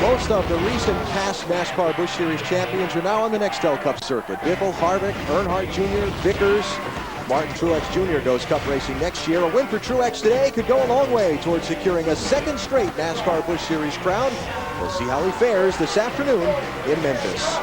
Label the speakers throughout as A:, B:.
A: Most of the recent past NASCAR Busch Series champions are now on the Nextel Cup circuit. Biffle, Harvick, Earnhardt Jr., Vickers, Martin Truex Jr. goes Cup racing next year. A win for Truex today could go a long way towards securing a second straight NASCAR Busch Series crown. We'll see how he fares this afternoon in Memphis.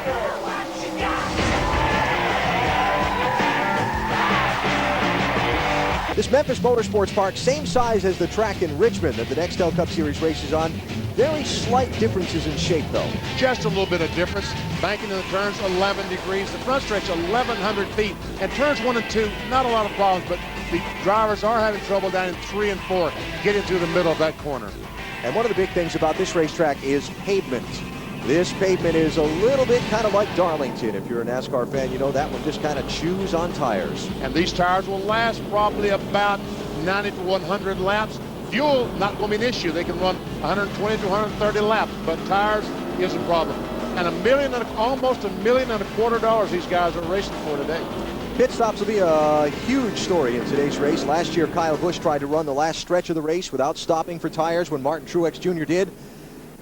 A: This Memphis Motorsports Park, same size as the track in Richmond that the Nextel Cup Series races on. Very slight differences in shape, though.
B: Just a little bit of difference. Banking in the turns, 11 degrees. The front stretch, 1,100 feet. And turns 1 and 2, not a lot of problems, but the drivers are having trouble down in 3 and 4, getting through the middle of that corner.
A: And one of the big things about this racetrack is pavement. This pavement is a little bit kind of like Darlington. If you're a NASCAR fan, you know that one just kind of chews on tires.
B: And these tires will last probably about 90 to 100 laps. Fuel, not going to be an issue. They can run 120 to 130 laps, but tires is a problem. And almost $1.25 million these guys are racing for today.
A: Pit stops will be a huge story in today's race. Last year, Kyle Busch tried to run the last stretch of the race without stopping for tires when Martin Truex Jr. did.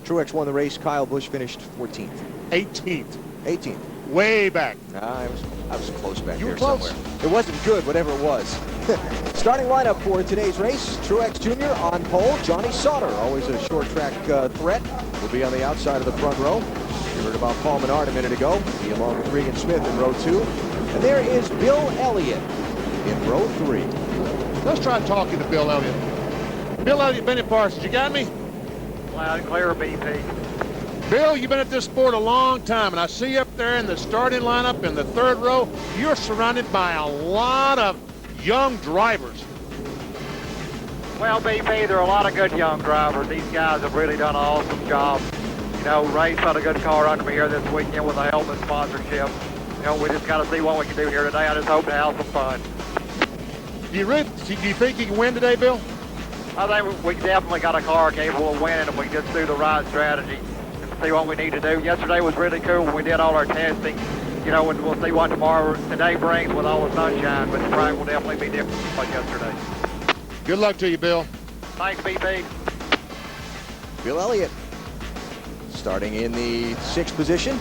A: Truex won the race. Kyle Busch finished 14th.
B: 18th. Way back.
A: I was close back
B: you
A: there
B: were close.
A: somewhere. It wasn't good, whatever it was. Starting lineup for today's race, Truex Jr. on pole. Johnny Sauter, always a short track threat, will be on the outside of the front row. You heard about Paul Menard a minute ago. He along with Regan Smith in row 2. And there is Bill Elliott in row 3.
B: Let's try talking to Bill Elliott. Bill Elliott, Benny Parsons, you got me?
C: Loud and clear, BP.
B: Bill, you've been at this sport a long time, and I see you up there in the starting lineup in the 3rd row. You're surrounded by a lot of young drivers.
C: Well, BP, there are a lot of good young drivers. These guys have really done an awesome job. You know, Ray's got a good car under me here this weekend with a helmet sponsorship. You know, we just got to see what we can do here today. I just hope to have some fun.
B: Do you think you can win today, Bill?
C: I think we definitely got a car capable of winning if we just do the right strategy and see what we need to do. Yesterday was really cool when we did all our testing. You know, and we'll see what today brings with all the sunshine, but the track will definitely be different like yesterday.
B: Good luck to you, Bill.
C: Thanks, BP.
A: Bill Elliott starting in the 6th position.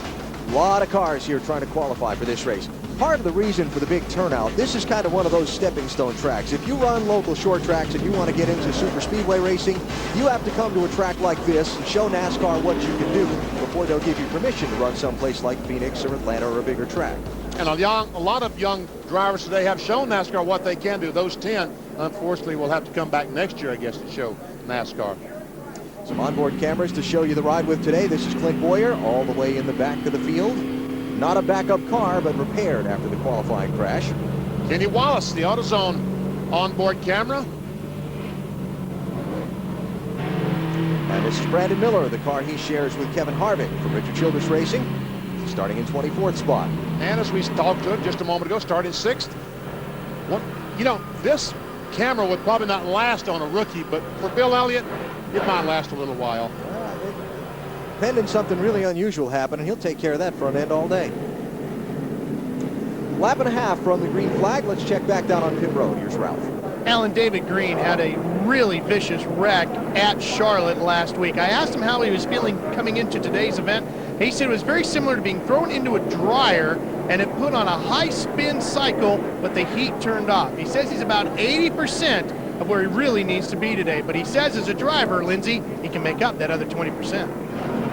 A: A lot of cars here trying to qualify for this race. Part of the reason for the big turnout, this is kind of one of those stepping stone tracks. If you run local short tracks and you want to get into super speedway racing, you have to come to a track like this and show NASCAR what you can do before they'll give you permission to run someplace like Phoenix or Atlanta or a bigger track. And
B: a lot of young drivers today have shown NASCAR what they can do. Those 10, unfortunately, will have to come back next year, I guess, to show NASCAR.
A: Some onboard cameras to show you the ride with today. This is Clint Boyer all the way in the back of the field. Not a backup car, but repaired after the qualifying crash.
B: Kenny Wallace, the AutoZone onboard camera.
A: And this is Brandon Miller, the car he shares with Kevin Harvick from Richard Childress Racing, starting in 24th spot.
B: And as we talked to him just a moment ago, starting 6th. You know, this camera would probably not last on a rookie, but for Bill Elliott, it might last a little while.
A: Pending something really unusual happen, and he'll take care of that front end all day. Lap and a half from the green flag. Let's check back down on pit road. Here's Ralph.
D: Alan David Green had a really vicious wreck at Charlotte last week. I asked him how he was feeling coming into today's event. He said it was very similar to being thrown into a dryer and it put on a high spin cycle, but the heat turned off. He says he's about 80% of where he really needs to be today, but he says as a driver, Lindsay, he can make up that other 20%.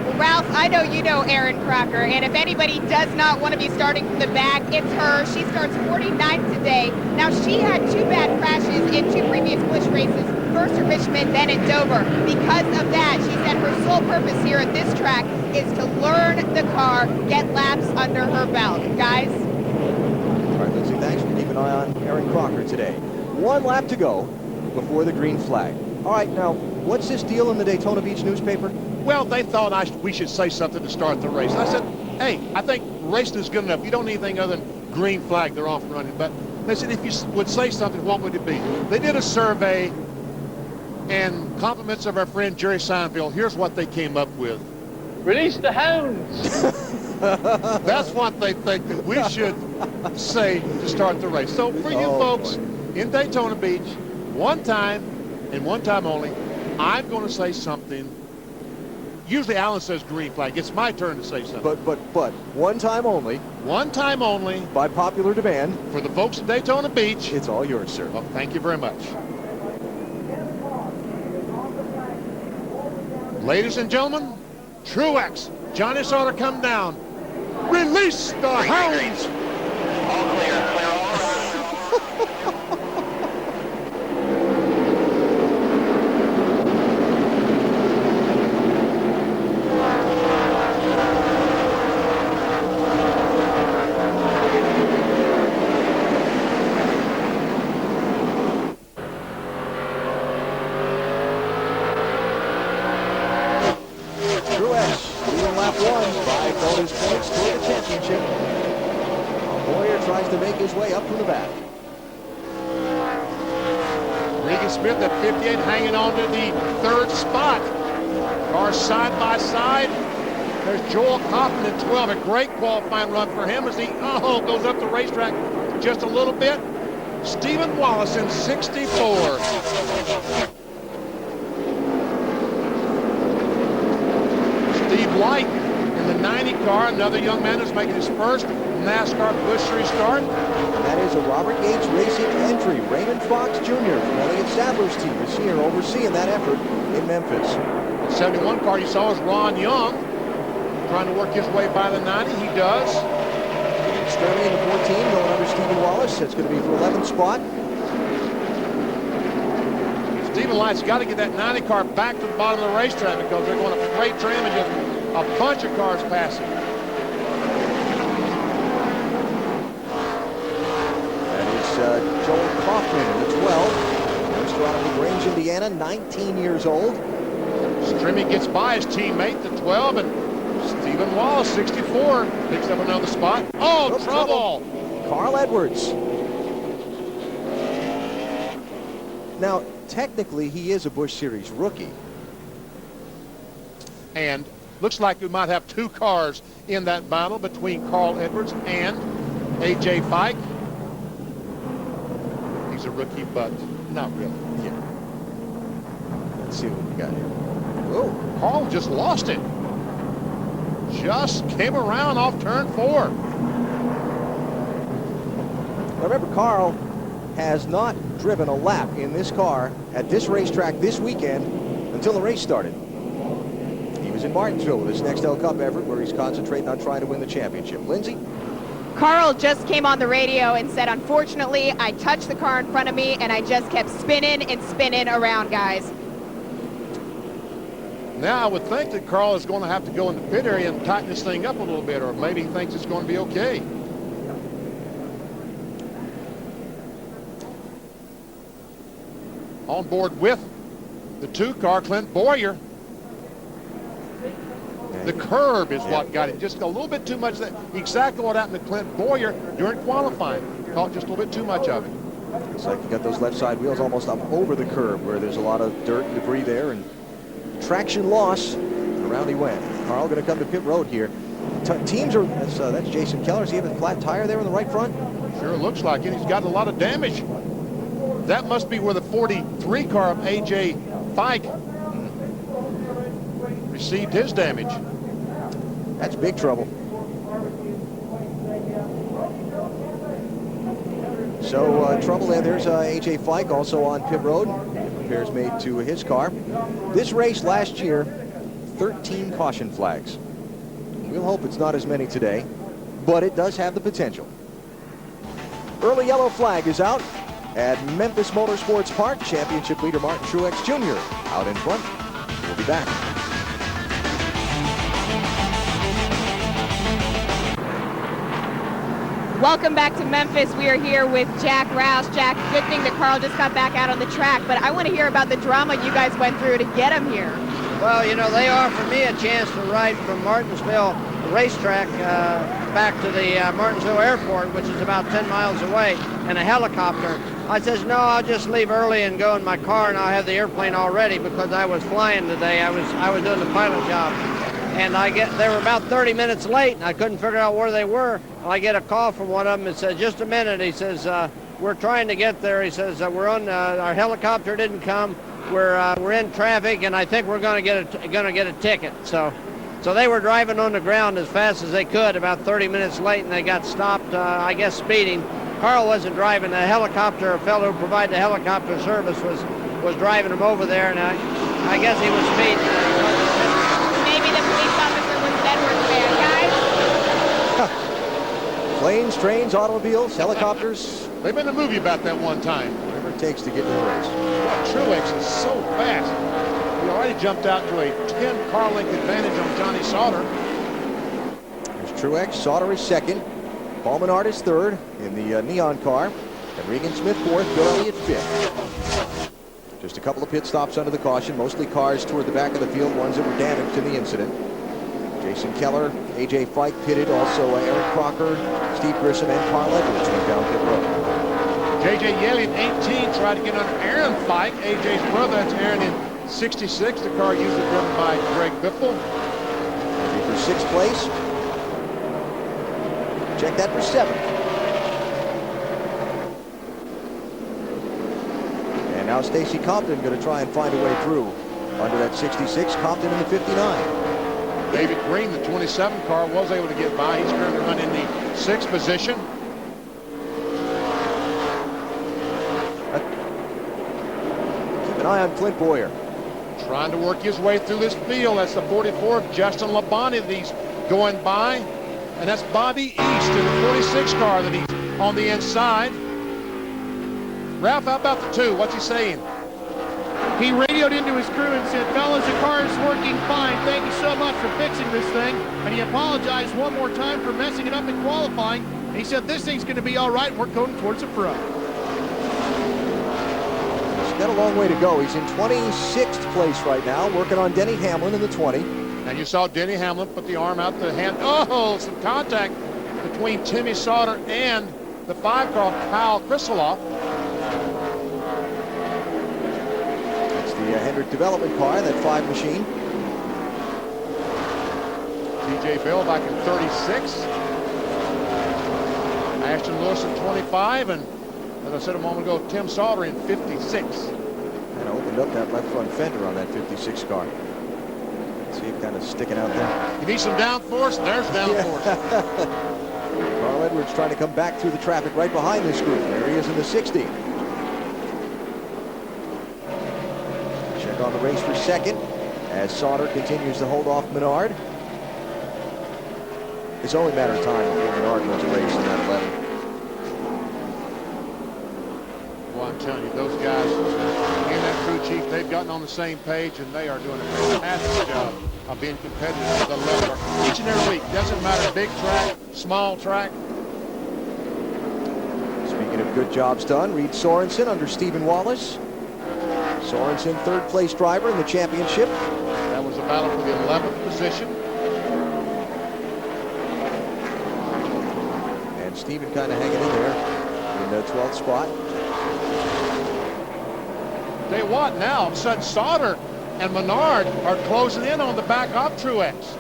E: Well, Ralph, I know you know Erin Crocker, and if anybody does not want to be starting from the back, it's her. She starts 49th today. Now, she had 2 bad crashes in 2 previous Busch races, first at Richmond, then at Dover. Because of that, she said her sole purpose here at this track is to learn the car, get laps under her belt. Guys?
A: All right, Lindsay, thanks. We'll keep an eye on Erin Crocker today. 1 lap to go before the green flag. All right, now, what's this deal in the Daytona Beach newspaper?
B: Well, they thought we should say something to start the race. I said, hey, I think racing is good enough. You don't need anything other than green flag. They're off and running. But they said, if you would say something, what would it be? They did a survey, and compliments of our friend Jerry Seinfeld, here's what they came up with.
F: Release the hounds.
B: That's what they think that we should say to start the race. So for you folks in Daytona Beach, one time and one time only, I'm going to say something usually Alan says green flag. It's my turn to say something.
A: But one time only.
B: One time only.
A: By popular demand.
B: For the folks at Daytona Beach.
A: It's all yours, sir.
B: Well, thank you very much. Ladies and gentlemen, Truex. Johnny Sauter come down. Release the hounds.
C: All clear. Clear all around.
A: Tries to make his way up from the back.
B: Regan Smith at 58 hanging on to the third spot. Cars side by side. There's Joel Kaufman in 12. A great qualifying run for him as he goes up the racetrack just a little bit. Stephen Wallace in 64. Steve Light in the 90 car, another young man who's making his first NASCAR Busch Series start.
A: That is a Robert Yates Racing entry. Raymond Fox Jr. from Elliott Sadler's team is here overseeing that effort in Memphis.
B: The 71 car you saw is Ron Young trying to work his way by the 90. He does.
A: Sturdy in the 14 going under Stephen Wallace. That's going to be for 11th spot.
B: Stephen Light's got to get that 90 car back to the bottom of the racetrack because they're going to freight train and just a bunch of cars passing.
A: Joel Kaufman in the 12. Youngster out of LaGrange, Indiana, 19 years old.
B: Strimmy gets by his teammate, the 12, and Stephen Wallace, 64, picks up another spot. Oh, trouble!
A: Carl Edwards. Now, technically, he is a Busch Series rookie.
B: And looks like we might have two cars in that battle between Carl Edwards and A.J. Fike. He's a rookie, but not really.
A: Yeah. Let's see what we got here. Whoa.
B: Carl just lost it. Just came around off turn 4.
A: Now remember, Carl has not driven a lap in this car at this racetrack this weekend until the race started. He was in Martinsville with his Nextel Cup effort where he's concentrating on trying to win the championship. Lindsay?
E: Carl just came on the radio and said, unfortunately, I touched the car in front of me and I just kept spinning and spinning around, guys.
B: Now, I would think that Carl is going to have to go in the pit area and tighten this thing up a little bit, or maybe he thinks it's going to be okay. On board with the 2 car, Clint Boyer. The curb is what got it. Just a little bit too much. That exactly what happened to Clint Boyer during qualifying. Caught just a little bit too much of it.
A: Looks like you got those left side wheels almost up over the curb where there's a lot of dirt and debris there and traction loss. Around he went. Carl going to come to pit road here. Teams are, that's Jason Keller. Is he having a flat tire there in the right front?
B: Sure looks like it. He's got a lot of damage. That must be where the 43 car of A.J. Fike received his damage.
A: That's big trouble. So trouble there. There's A.J. Fike also on pit road. Repairs made to his car. This race last year, 13 caution flags. We'll hope it's not as many today, but it does have the potential. Early yellow flag is out at Memphis Motorsports Park. Championship leader Martin Truex Jr. out in front. We'll be back.
E: Welcome back to Memphis. We are here with Jack Roush. Jack, good thing that Carl just got back out on the track, but I want to hear about the drama you guys went through to get him here.
G: Well, you know, they offered me a chance to ride from Martinsville racetrack back to the Martinsville airport, which is about 10 miles away, in a helicopter. I says, no, I'll just leave early and go in my car, and I'll have the airplane all ready because I was flying today. I was doing the pilot job. And they were about 30 minutes late, and I couldn't figure out where they were. And I get a call from one of them. It says, just a minute. He says, we're trying to get there. He says, we're on, our helicopter didn't come. we're in traffic, and I think we're going to get a ticket. So they were driving on the ground as fast as they could, about 30 minutes late, and they got stopped, I guess, speeding. Carl wasn't driving. The helicopter, a fellow who provided the helicopter service was driving him over there, and I guess he was speeding.
E: Maybe the police officer was an Edwards fan, guys.
A: Planes, trains, automobiles, helicopters.
B: They've been in a movie about that one time.
A: Whatever it takes to get in the race.
B: Truex is so fast. He already jumped out to a 10-car length advantage on Johnny Sauter.
A: There's Truex. Sauter is second. Paul Menard is third in the neon car. And Regan Smith fourth. Bill Elliott fifth. Just a couple of pit stops under the caution. Mostly cars toward the back of the field, ones that were damaged in the incident. Jason Keller, A.J. Fike pitted. Also Aaron Crocker, Steve Grissom, and Carl Edwards went down pit road.
B: J.J. Yeley in 18 tried to get under Aaron Fike, A.J.'s brother. That's Aaron in 66. The car usually driven by Greg Biffle.
A: For sixth place. Check that for seventh. And now Stacy Compton going to try and find a way through under that 66. Compton in the 59.
B: David Green, the 27 car, was able to get by. He's currently running in the 6th position.
A: Keep an eye on Clint Boyer.
B: Trying to work his way through this field. That's the 44th, Justin Labonte, that he's going by. And that's Bobby East in the 46 car that he's on the inside. Ralph, how about the 2? What's he saying?
D: He radioed into his crew and said, fellas, the car is working fine. Thank you so much for fixing this thing. And he apologized one more time for messing it up in qualifying. He said, this thing's going to be all right. We're going towards the front.
A: He's got a long way to go. He's in 26th place right now, working on Denny Hamlin in the 20.
B: And you saw Denny Hamlin put the arm out the hand. Oh, some contact between Timmy Sauter and the 5 car, Kyle Krisiloff.
A: That's the Hendrick development car, that 5 machine.
B: TJ Bell back in 36. Ashton Lewis in 25. And as I said a moment ago, Tim Sauter in 56.
A: And opened up that left front fender on that 56 car. See it kind of sticking out there.
B: You need some downforce, and there's downforce.
A: Carl Edwards trying to come back through the traffic right behind this group. There he is in the 60. Check on the race for second as Sauter continues to hold off Menard. It's only a matter of time before Menard wins a race in that 11.
B: Well, I'm telling you, those guys and that crew chief, they've gotten on the same page, and they are doing a fantastic job of being competitive at the level each and every week. Doesn't matter, big track, small track.
A: Speaking of good jobs done, Reed Sorensen under Stephen Wallace. Sorensen, 3rd place driver in the championship.
B: That was a battle for the 11th position.
A: And Stephen kind of hanging in there in the 12th spot.
B: Tell you what, now all of a sudden Sauter and Menard are closing in on the back of Truex.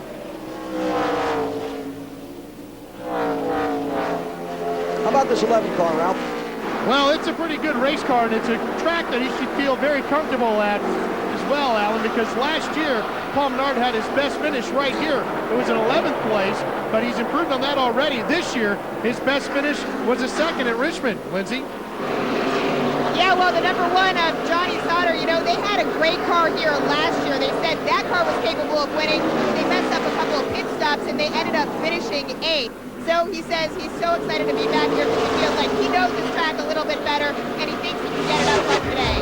A: How about this 11 car, Ralph?
D: Well, it's a pretty good race car, and it's a track that he should feel very comfortable at as well, Alan, because last year, Paul Menard had his best finish right here. It was an 11th place, but he's improved on that already. This year, his best finish was a 2nd at Richmond. Lindsay?
E: Yeah, well, the number 1 of Johnny Sauter, you know, they had a great car here last year. They said that car was capable of winning. They messed up a couple of pit stops, and they ended up finishing 8th. So he says he's so excited to be back here because he feels like he knows this track a little bit better, and he thinks he can get it up right today.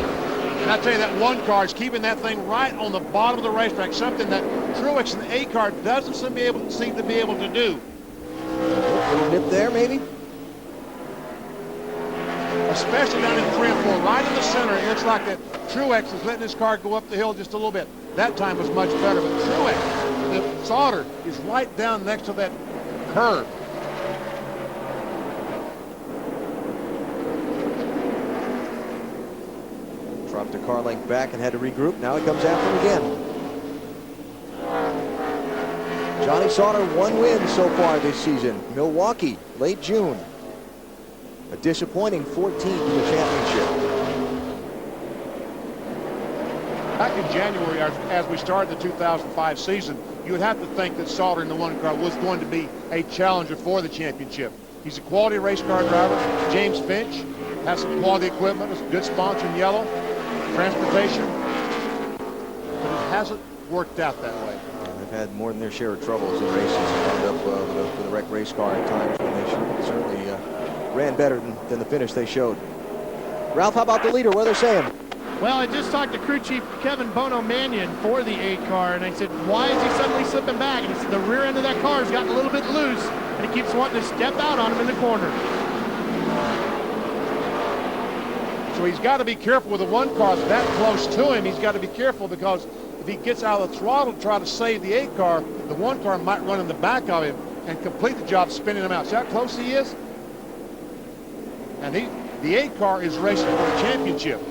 B: And I tell you, that 1 car is keeping that thing right on the bottom of the racetrack, something that Truex in the 8 car doesn't seem to be able to do.
A: A little nip there, maybe?
B: Especially down in 3 and 4, right in the center. It looks like that Truex is letting his car go up the hill just a little bit. That time was much better, but Truex, the Sauter, is right down next to that curve.
A: Dropped a car length back and had to regroup. Now he comes after him again. Johnny Sauter, 1 win so far this season. Milwaukee, late June. A disappointing 14th in the championship.
B: back in January, as we started the 2005 season, you would have to think that Sauter in the one car was going to be a challenger for the championship. He's a quality race car driver. James Finch has some quality equipment, a good sponsor in yellow, transportation, but it hasn't worked out that way.
A: They've had more than their share of troubles in races and wound up with a wrecked race car at times when they certainly ran better than the finish they showed. Ralph, how about the leader? What are they saying?
D: Well, I just talked to crew chief Kevin Bono Mannion for the 8 car, and I said, why is he suddenly slipping back? And he said the rear end of that car has gotten a little bit loose, and he keeps wanting to step out on him in the corner.
B: So he's got to be careful with the one car that close to him. He's got to be careful because if he gets out of the throttle to try to save the 8 car, the one car might run in the back of him and complete the job spinning him out. See how close he is? And the 8 car is racing for a championship.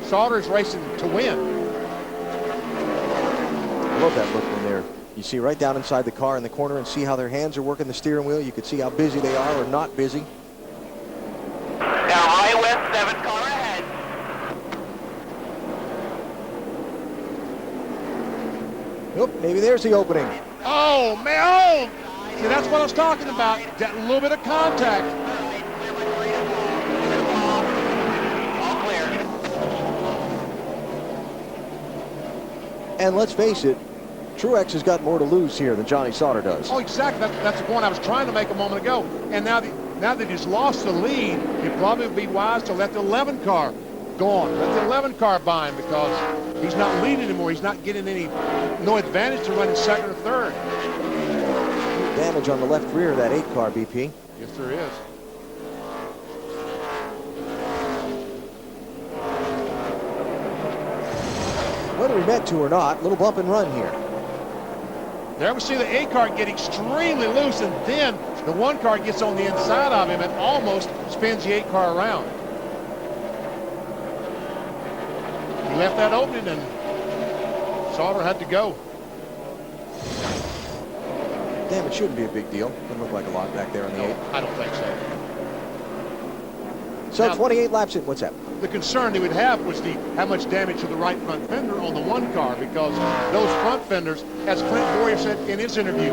B: Sauter is racing to win.
A: I love that look when you see right down inside the car in the corner and see how their hands are working the steering wheel. You can see how busy they are or not busy.
H: Now high west, 7 car ahead.
A: Oop, maybe there's the opening.
B: Oh, man. Oh! See, that's what I was talking about. That little bit of contact.
A: And let's face it, Truex has got more to lose here than Johnny Sauter does.
B: Oh, exactly. That's the point I was trying to make a moment ago. And now that he's lost the lead, it probably would be wise to let the 11 car go on. Let the 11 car by him because he's not leading anymore. He's not getting no advantage to running second or third.
A: Damage on the left rear of that 8 car, BP.
B: Yes, there is.
A: Whether we meant to or not, little bump and run here.
B: There we see the 8 car get extremely loose, and then the 1 car gets on the inside of him and almost spins the 8 car around. He left that opening, and Sauter had to go.
A: Damn, it shouldn't be a big deal. Doesn't look like a lot back there on the 8.
B: I don't think so.
A: So
B: Now,
A: 28 laps in. What's that?
B: The concern he would have was how much damage to the right front fender on the 1 car, because those front fenders, as Clint Boyer said in his interview,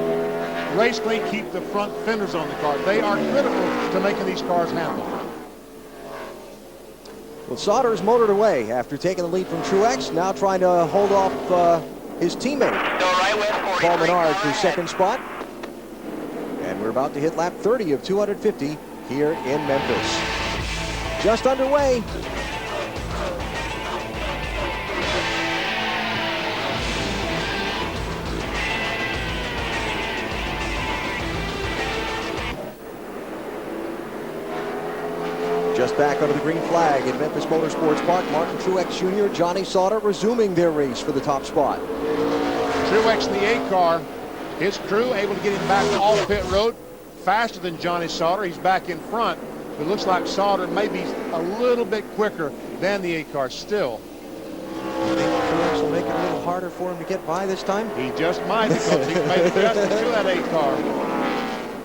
B: Race Clean keep the front fenders on the car. They are critical to making these cars handle.
A: Well, Sauter is motored away after taking the lead from Truex, now trying to hold off his teammate, Paul Menard, for second spot. And we're about to hit lap 30 of 250 here in Memphis. Just underway. Just back under the green flag in Memphis Motorsports Park, Martin Truex Jr., Johnny Sauter resuming their race for the top spot.
B: Truex in the 8 car, his crew able to get him back off pit road faster than Johnny Sauter. He's back in front. It looks like Sauter may be a little bit quicker than the 8 car still.
A: You think Truex will make it a little harder for him to get by this time?
B: He just might, because he's made adjustments to that 8 car.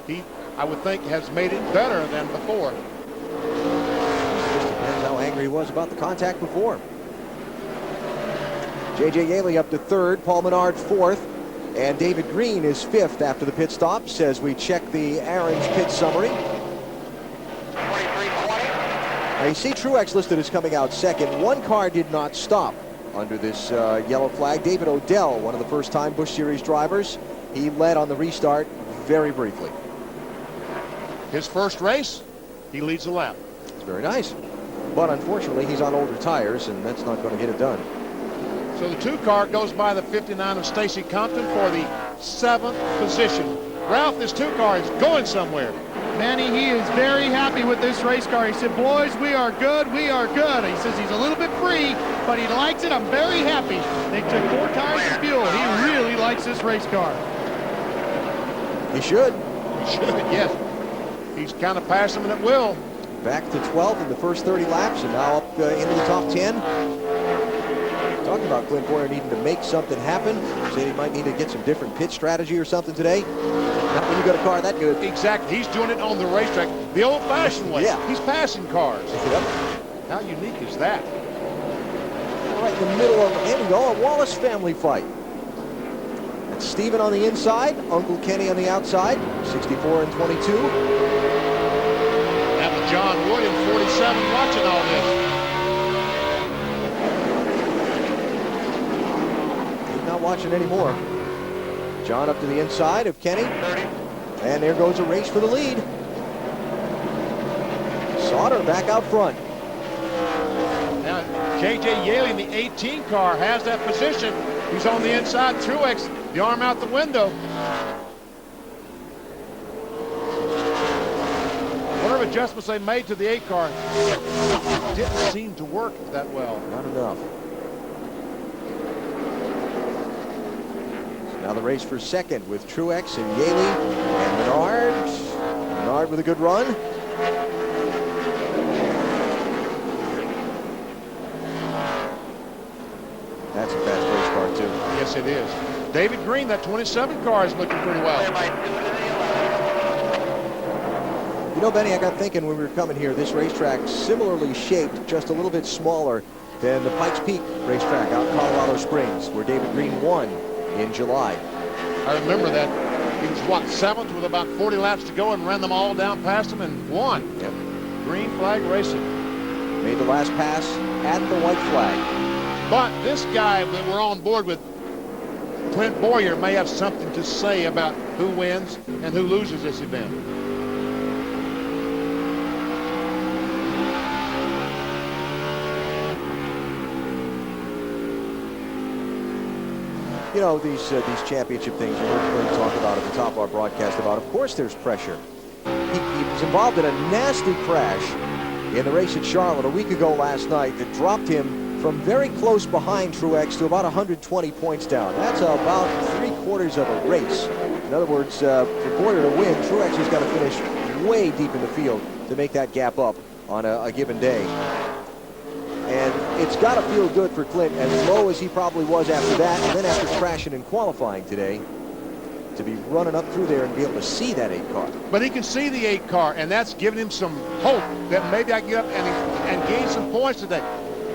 B: He, I would think, has made it better than before.
A: Just depends how angry he was about the contact before. J.J. Yaley up to 3rd, Paul Menard 4th, and David Green is 5th after the pit stops as we check the Aaron's pit summary. Now you see Truex listed as coming out 2nd. 1 car did not stop under this yellow flag. David Odell, one of the first-time Busch Series drivers, he led on the restart very briefly.
B: His first race, he leads the lap.
A: It's very nice. But unfortunately, he's on older tires, and that's not going to get it done.
B: So the 2 car goes by the 59 of Stacy Compton for the 7th position. Ralph, this 2 car is going somewhere.
D: Manny, he is very happy with this race car. He said, boys, we are good, we are good. He says he's a little bit free, but he likes it. I'm very happy. They took 4 tires of fuel. He really likes this race car.
A: He should.
B: He should, yes. He's kind of passing them at will.
A: Back to 12th in the first 30 laps, and now up into the top 10. Talking about Clint Boyer needing to make something happen. Said he might need to get some different pit strategy or something today. Not when you got a car that good.
B: Exactly. He's doing it on the racetrack the old-fashioned way.
A: Yeah.
B: He's passing cars.
A: Yep.
B: How unique is that?
A: right in the middle of, here we go, a Wallace family fight. That's Stephen on the inside, Uncle Kenny on the outside, 64 and 22.
B: That was John Wood in 47 watching all this.
A: He's not watching anymore. John up to the inside of Kenny.
H: 30.
A: And there goes a race for the lead. Sauter back out front.
B: Now, J.J. Yaley in the 18 car has that position. He's on the inside. Truex, the arm out the window. Whatever adjustments they made to the 8 car didn't seem to work that well.
A: Not enough. Now the race for second with Truex and Yaley and Menard. Menard with a good run. That's a fast race car too.
B: Yes, it is. David Green, that 27 car is looking pretty well.
H: Clear by 2 to the 11.
A: You know, Benny, I got thinking when we were coming here, this racetrack similarly shaped, just a little bit smaller than the Pikes Peak racetrack out in Colorado Springs, where David Green won in July.
B: I remember that. He was, what, 7th with about 40 laps to go and ran them all down past him and won.
A: Yep.
B: Green flag racing.
A: Made the last pass at the white flag.
B: But this guy that we're on board with, Clint Boyer, may have something to say about who wins and who loses this event.
A: You know, these championship things we heard Clint talk about at the top of our broadcast about, of course there's pressure. He was involved in a nasty crash in the race at Charlotte a week ago last night that dropped him from very close behind Truex to about 120 points down. That's about 3/4 of a race. In other words, for Boyer to win, Truex has got to finish way deep in the field to make that gap up on a given day. And it's got to feel good for Clint, as low as he probably was after that, and then after crashing in qualifying today, to be running up through there and be able to see that 8 car.
B: But he can see the 8 car, and that's giving him some hope that maybe I can get up and gain some points today.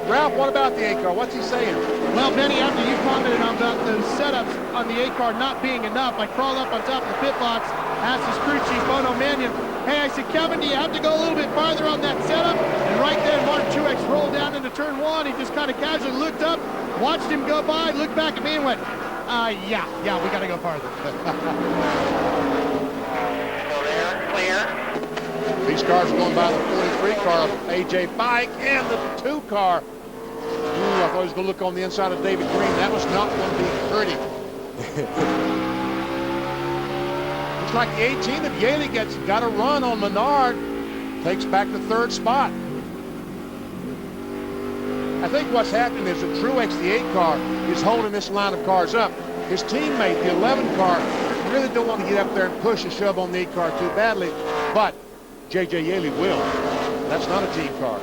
B: Ralph, what about the 8 car? What's he saying?
D: Well, Benny, after you commented on about those setups on the 8 car not being enough, I crawled up on top of the pit box, asked his crew chief, Bono Mannion, hey, I said, Kevin, do you have to go a little bit farther on that setup? And right then, Martin Truex rolled down into turn 1. He just kind of casually looked up, watched him go by, looked back at me and went, yeah, we got to go farther.
H: So there, clear.
B: These cars are going by the 43 car of A.J. Bike and the 2 car. Ooh, I thought he was going to look on the inside of David Green. That was not going to be pretty. Looks like the 18 of Yaley got a run on Menard. Takes back the 3rd spot. I think what's happening is that Truex, the 8 car, is holding this line of cars up. His teammate, the 11 car, really don't want to get up there and push and shove on the 8 car too badly. But J.J. Yaley will. That's not a team car.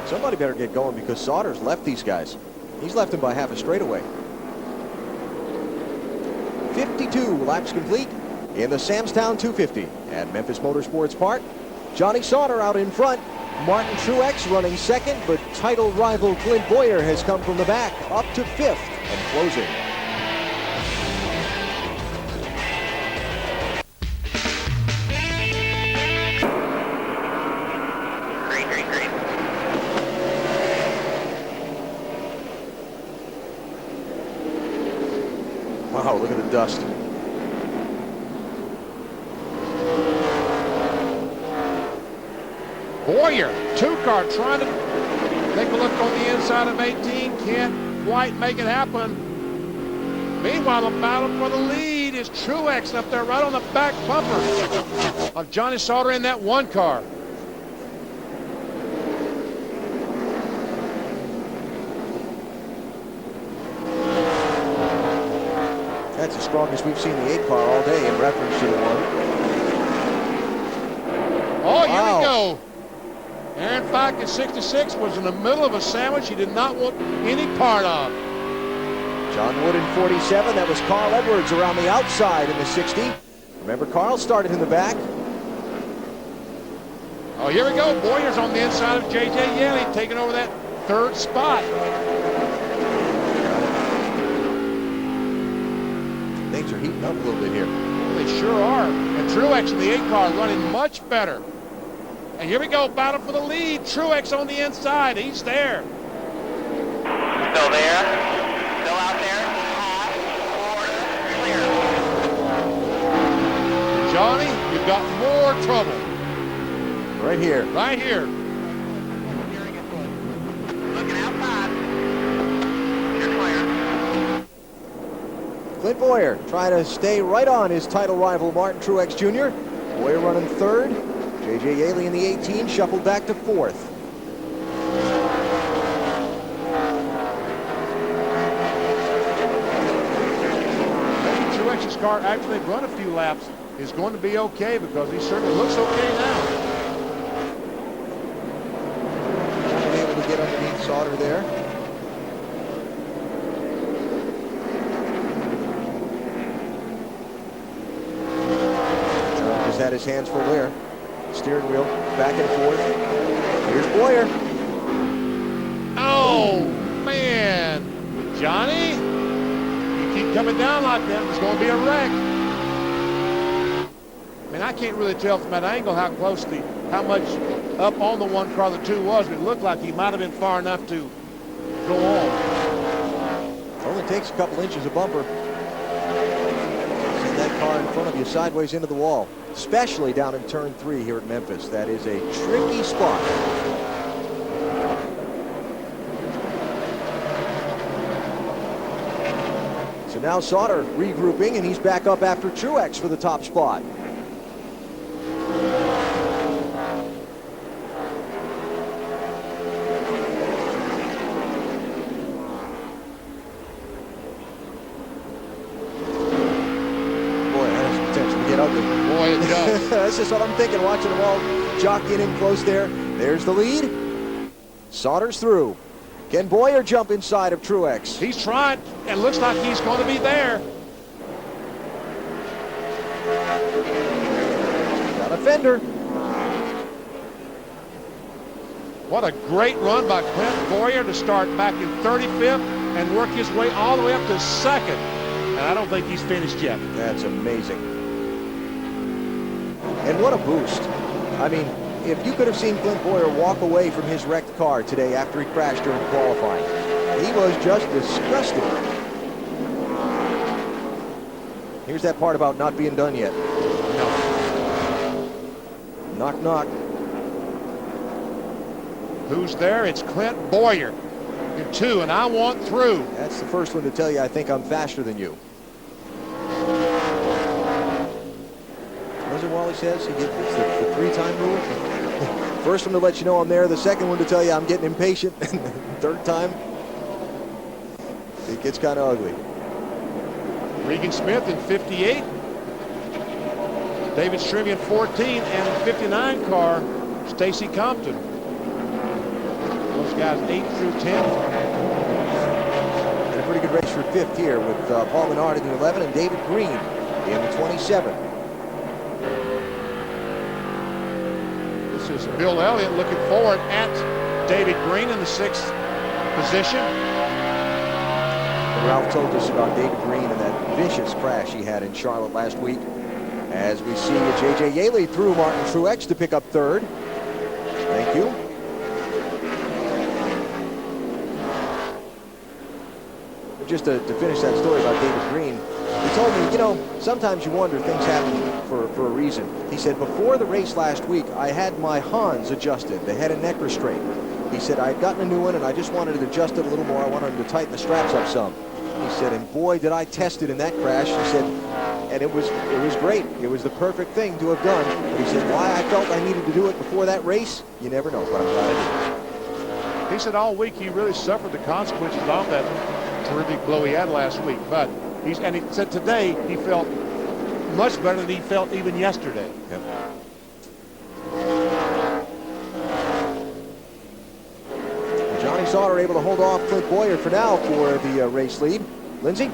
A: Somebody better get going because Sauter's left these guys. He's left them by half a straightaway. 52 laps complete in the Samstown 250 at Memphis Motorsports Park. Johnny Sauter out in front. Martin Truex running second, but title rival Clint Boyer has come from the back up to 5th and closing.
H: Green.
A: Wow, look at the dust.
B: Boyer, 2 car, trying to take a look on the inside of 18. Can't quite make it happen. Meanwhile, the battle for the lead is Truex up there right on the back bumper of Johnny Sauter in that 1 car.
A: That's the strongest we've seen the 8 car all day in reference to the 1.
B: Oh, here we go. Aaron Fike at 66 was in the middle of a sandwich he did not want any part of.
A: John Wood in 47. That was Carl Edwards around the outside in the 60. Remember, Carl started in the back.
B: Oh, here we go. Boyer's on the inside of J.J. Yaley taking over that 3rd spot.
A: tighten up a little bit here.
B: They sure are. And Truex in the 8 car running much better. And here we go, battle for the lead. Truex on the inside. He's there.
H: Still there. Still out there. Half, quarter, clear.
B: Johnny, you've got more trouble.
A: Right here.
B: Right here.
H: Looking outside. You're clear.
A: Clint Boyer trying to stay right on his title rival Martin Truex Jr. Boyer running third. J.J. Yaley in the 18 shuffled back to fourth.
B: Maybe Truex's car, after they've run a few laps, is going to be okay because he certainly looks okay now.
A: Able to get underneath Sauter there. Just had his hands full there. Steering wheel back and forth. Here's Boyer.
B: Oh, man. Johnny, you keep coming down like that, there's going to be a wreck. I mean, I can't really tell from that angle how much up on the one car the two was, but it looked like he might have been far enough to go on.
A: Only takes a couple inches of bumper. Send that car in front of you sideways into the wall, especially down in turn 3 here at Memphis. That is a tricky spot. So now Sauter regrouping, and he's back up after Truex for the top spot.
B: Boy, it does.
A: That's just what I'm thinking, watching them all jockeying in close there. There's the lead. Sauter's through. Can Boyer jump inside of Truex?
B: He's trying, and looks like he's going to be there.
A: Got a fender.
B: What a great run by Clint Boyer to start back in 35th and work his way all the way up to 2nd. And I don't think he's finished yet.
A: That's amazing. And what a boost. I mean, if you could have seen Clint Boyer walk away from his wrecked car today after he crashed during qualifying, he was just disgusted. Here's that part about not being done yet.
B: No.
A: Knock, knock.
B: Who's there? It's Clint Boyer in 2, and I want through.
A: That's the first one to tell you I think I'm faster than you. What is it Wally says? He gets the 3-time rule. First one to let you know I'm there. The second one to tell you I'm getting impatient. And the third time, it gets kind of ugly.
B: Regan Smith in 58. David Strimi in 14. And in 59 car, Stacy Compton. Those guys 8 through 10.
A: And a pretty good race for 5th here with Paul Menard in the 11 and David Green in the 27.
B: This is Bill Elliott looking forward at David Green in the 6th position.
A: And Ralph told us about David Green and that vicious crash he had in Charlotte last week. As we see J.J. Yaley through Martin Truex to pick up 3rd. Thank you. Just to finish that story about David Green, he told me, you know, sometimes you wonder things happen for a reason. He said, before the race last week, I had my Hans adjusted, the head and neck restraint. He said, I had gotten a new one and I just wanted to adjust it a little more. I wanted him to tighten the straps up some. He said, and boy, did I test it in that crash. He said, and it was great. It was the perfect thing to have done. But he said, why I felt I needed to do it before that race, you never know, but I'm glad I did.
B: He said all week he really suffered the consequences of that terrific blow he had last week, but he said today he felt much better than he felt even yesterday.
A: Yep. Johnny Sauter able to hold off Clint Boyer for now for the race lead. Lindsay?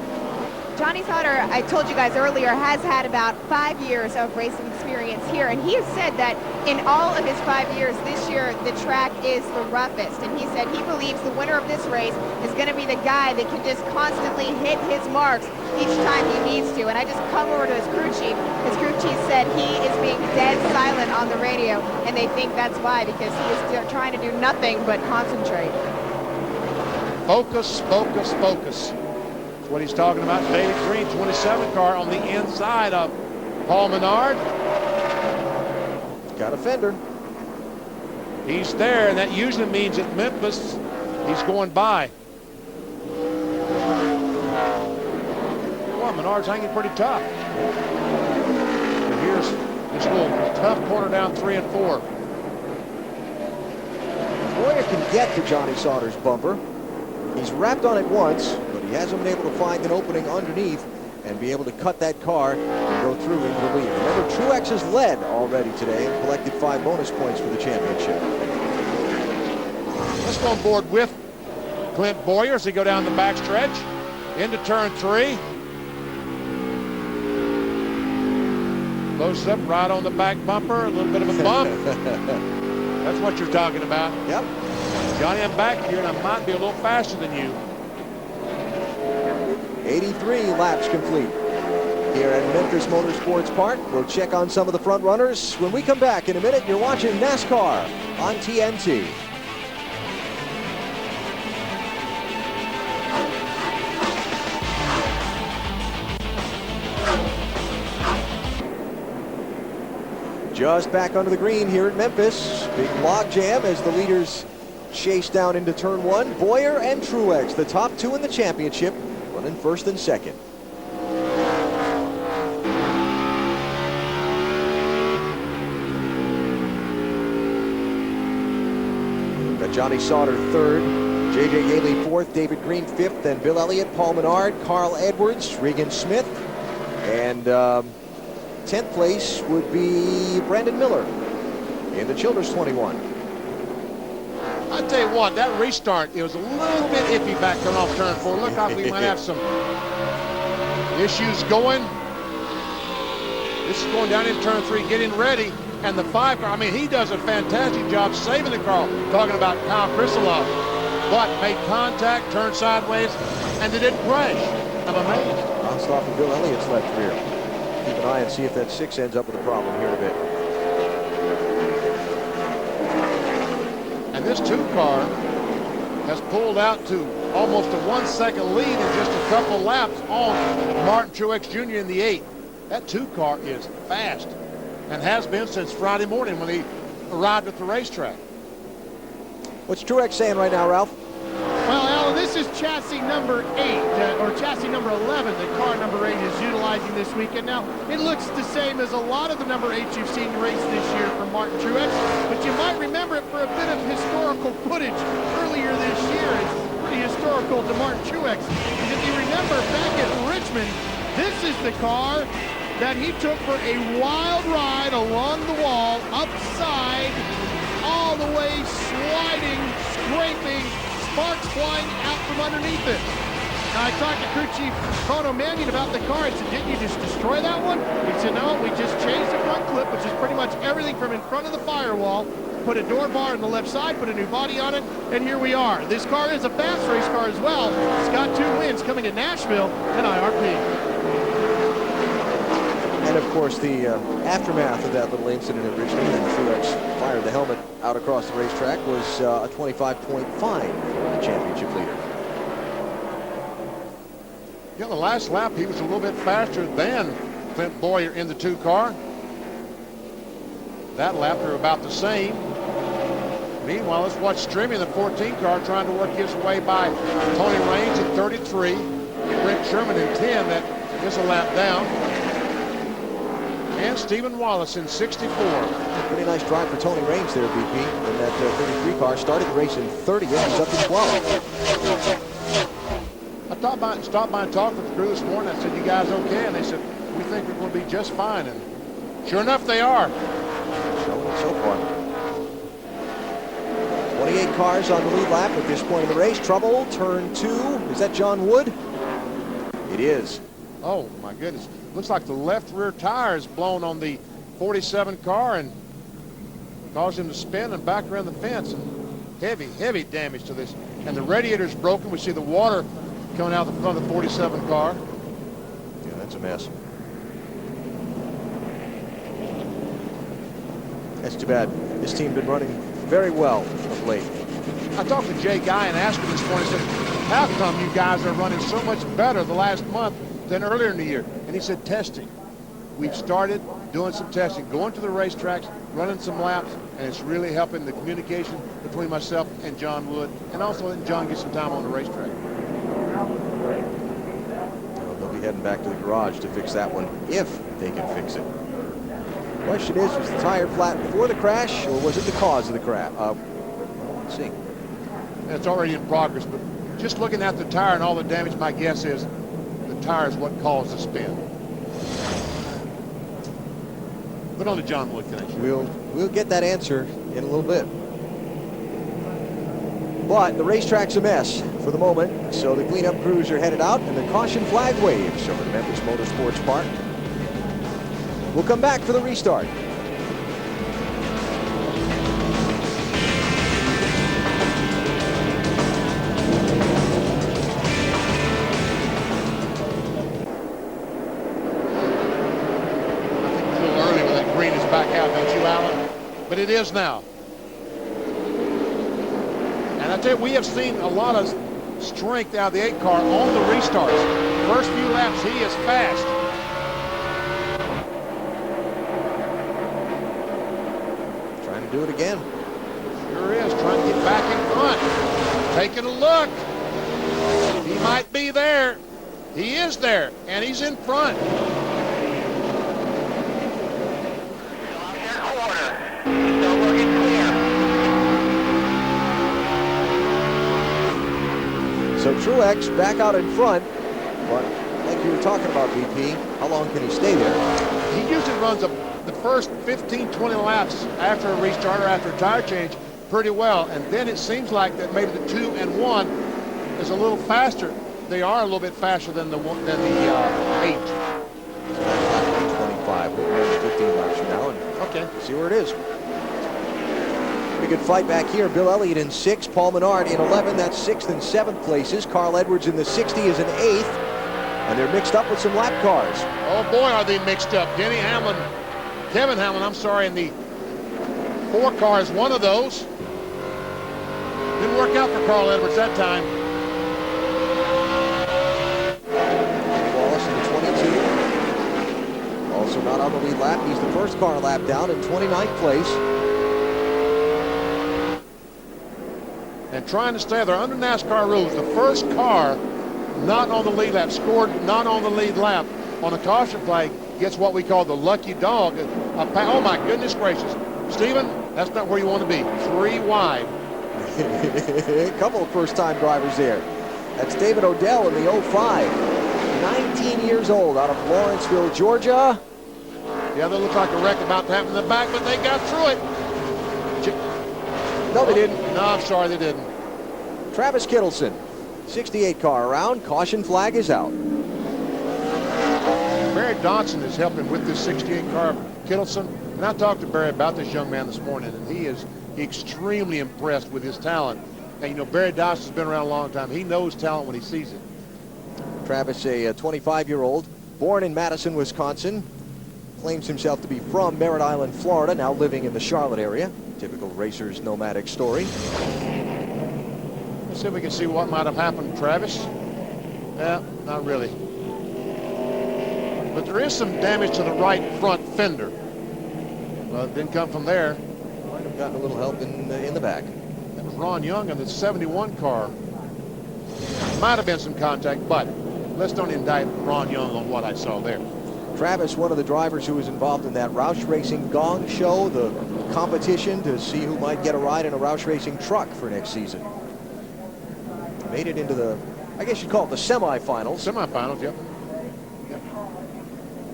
E: Johnny Sauter, I told you guys earlier, has had about 5 years of racing experience here, and he has said that in all of his 5 years this year, the track is the roughest, and he said he believes the winner of this race is going to be the guy that can just constantly hit his marks each time he needs to. And I just come over to his crew chief. His crew chief said he is being dead silent on the radio, and they think that's why, because he is trying to do nothing but concentrate.
B: Focus, focus, focus. That's what he's talking about. David Green, 27 car on the inside of Paul Menard.
A: Got a fender.
B: He's there, and that usually means at Memphis he's going by. Well, Menard's hanging pretty tough. And here's this little tough corner down 3 and 4.
A: Boyer can get to Johnny Sauter's bumper. He's wrapped on it once, but he hasn't been able to find an opening underneath and be able to cut that car and go through into the lead. Remember, Truex has led already today and collected 5 bonus points for the championship.
B: Let's go on board with Clint Boyer as they go down the backstretch into turn 3. Closes up right on the back bumper, a little bit of a bump. That's what you're talking about.
A: Yep.
B: Johnny, I'm back here, and I might be a little faster than you.
A: 83 laps complete here at Memphis Motorsports Park. We'll check on some of the front runners when we come back in a minute. You're watching NASCAR on TNT. Just back under the green here at Memphis. Big log jam as the leaders chase down into turn 1. Boyer and Truex, the top 2 in the championship, running first and second. Got Johnny Sauter third, J.J. Yaley fourth, David Green fifth, then Bill Elliott, Paul Menard, Carl Edwards, Regan Smith, and 10th place would be Brandon Miller in the Childers 21.
B: I tell you what, that restart, it was a little bit iffy back coming off turn 4. Looked like we might have some issues going. This is going down in turn 3, getting ready. And the 5 car, I mean, he does a fantastic job saving the car. Talking about Kyle Krisolov. But made contact, turned sideways, and they didn't crash. I'm amazed.
A: Bounced off of Bill Elliott's left rear. Keep an eye and see if that 6 ends up with a problem here in a bit.
B: And this 2 car has pulled out to almost a 1 second lead in just a couple laps on Martin Truex Jr. in the 8. That 2 car is fast and has been since Friday morning when he arrived at the racetrack.
A: What's Truex saying right now, Ralph?
D: Well, Alan, this is chassis number 8, or chassis number 11 that car number 8 is utilizing this weekend. Now, it looks the same as a lot of the number 8s you've seen race this year from Martin Truex, but you might remember it for a bit of historical footage earlier this year. It's pretty historical to Martin Truex. If you remember back at Richmond, this is the car that he took for a wild ride along the wall, upside, all the way sliding, scraping, sparks flying out from underneath it. Now, I talked to crew chief Kono Mannion about the car. I said, didn't you just destroy that one? He said, no, we just changed the front clip, which is pretty much everything from in front of the firewall, put a door bar on the left side, put a new body on it, and here we are. This car is a fast race car as well. It's got 2 wins coming to Nashville and IRP.
A: And of course, the aftermath of that little incident at Richmond, and Truex fired the helmet out across the racetrack, was a 25-point fine for the championship leader.
B: Yeah, the last lap he was a little bit faster than Clint Boyer in the 2 car. That lap they're about the same. Meanwhile, let's watch Strimmy in the 14 car trying to work his way by Tony Raines in 33. Brent Sherman in 10. That is a lap down. And Stephen Wallace in 64.
A: Pretty nice drive for Tony Raines there, BP, in that 33 car. Started the race in 30th. He's up to 12th.
B: I stopped by and talked with the crew this morning. I said, you guys okay? And they said, we think we're going to be just fine. And sure enough, they are.
A: Showing it so far. 28 cars on the lead lap at this point in the race. Trouble, turn 2. Is that John Wood? It is.
B: Oh, my goodness. Looks like the left rear tire is blown on the 47 car and caused him to spin and back around the fence. And heavy damage to this. And the radiator's broken. We see the water coming out the front of the 47 car.
A: Yeah, that's a mess. That's too bad. This team been running very well of late.
B: I talked to Jay Guy and asked him this morning, I said, how come you guys are running so much better the last month than earlier in the year? And he said, testing. We've started doing some testing, going to the racetracks, running some laps, and it's really helping the communication between myself and John Wood, and also letting John get some time on the racetrack.
A: Well, they'll be heading back to the garage to fix that one, if they can fix it. Question is, was the tire flat before the crash, or was it the cause of the crash? Let's see.
B: It's already in progress, but just looking at the tire and all the damage, my guess is the tire is what caused the spin. But on the John Wood connection.
A: We'll get that answer in a little bit. But the racetrack's a mess for the moment, so the cleanup crews are headed out, and the caution flag waves over the Memphis Motorsports Park. We'll come back for the restart.
B: But it is now. And I tell you, we have seen a lot of strength out of the 8 car on the restarts. First few laps, he is fast.
A: Trying to do it again.
B: Sure is, trying to get back in front. Taking a look. He might be there. He is there, and he's in front.
A: So Truex back out in front, but like you were talking about, BP, how long can he stay there?
B: He usually runs the first 15, 20 laps after a restart or after a tire change pretty well, and then it seems like that maybe the 2 and 1 is a little faster. They are a little bit faster than the 8.
A: 25. We're going 15 laps from now, and
B: okay,
A: see where it is. Pretty good fight back here. Bill Elliott in 6th, Paul Menard in 11. That's 6th and 7th places. Carl Edwards in the 60 is in 8th, and they're mixed up with some lap cars.
B: Oh boy, are they mixed up. Kevin Hamlin, I'm sorry, in the 4 car is one of those. Didn't work out for Carl Edwards that time.
A: Wallace in the 22. Also not on the lead lap. He's the first car lap down in 29th place.
B: And trying to stay there under NASCAR rules. The first car not on the lead lap, scored not on the lead lap on a caution flag, gets what we call the lucky dog. Oh my goodness gracious. Stephen, that's not where you want to be. 3 wide.
A: A couple of first-time drivers there. That's David Odell in the 05. 19 years old, out of Lawrenceville, Georgia.
B: Yeah, they look like a wreck about to happen in the back, but they got through it.
A: No, they didn't.
B: No, I'm sorry, they didn't.
A: Travis Kittleson, 68 car around. Caution flag is out.
B: Barry Dodson is helping with this 68 car of Kittleson. And I talked to Barry about this young man this morning, and he is extremely impressed with his talent. And, you know, Barry Dodson's been around a long time. He knows talent when he sees it.
A: Travis, a 25-year-old, born in Madison, Wisconsin, claims himself to be from Merritt Island, Florida, now living in the Charlotte area. Typical racer's nomadic story.
B: Let's see if we can see what might have happened, Travis. Yeah, not really. But there is some damage to the right front fender. Well, it didn't come from there.
A: Might have gotten a little help in the back.
B: That was Ron Young in the 71 car. Might have been some contact, but let's don't indict Ron Young on what I saw there.
A: Travis, one of the drivers who was involved in that Roush Racing Gong Show, the competition to see who might get a ride in a Roush Racing truck for next season. Made it into the, I guess you'd call it the semifinals.
B: Semifinals, yep.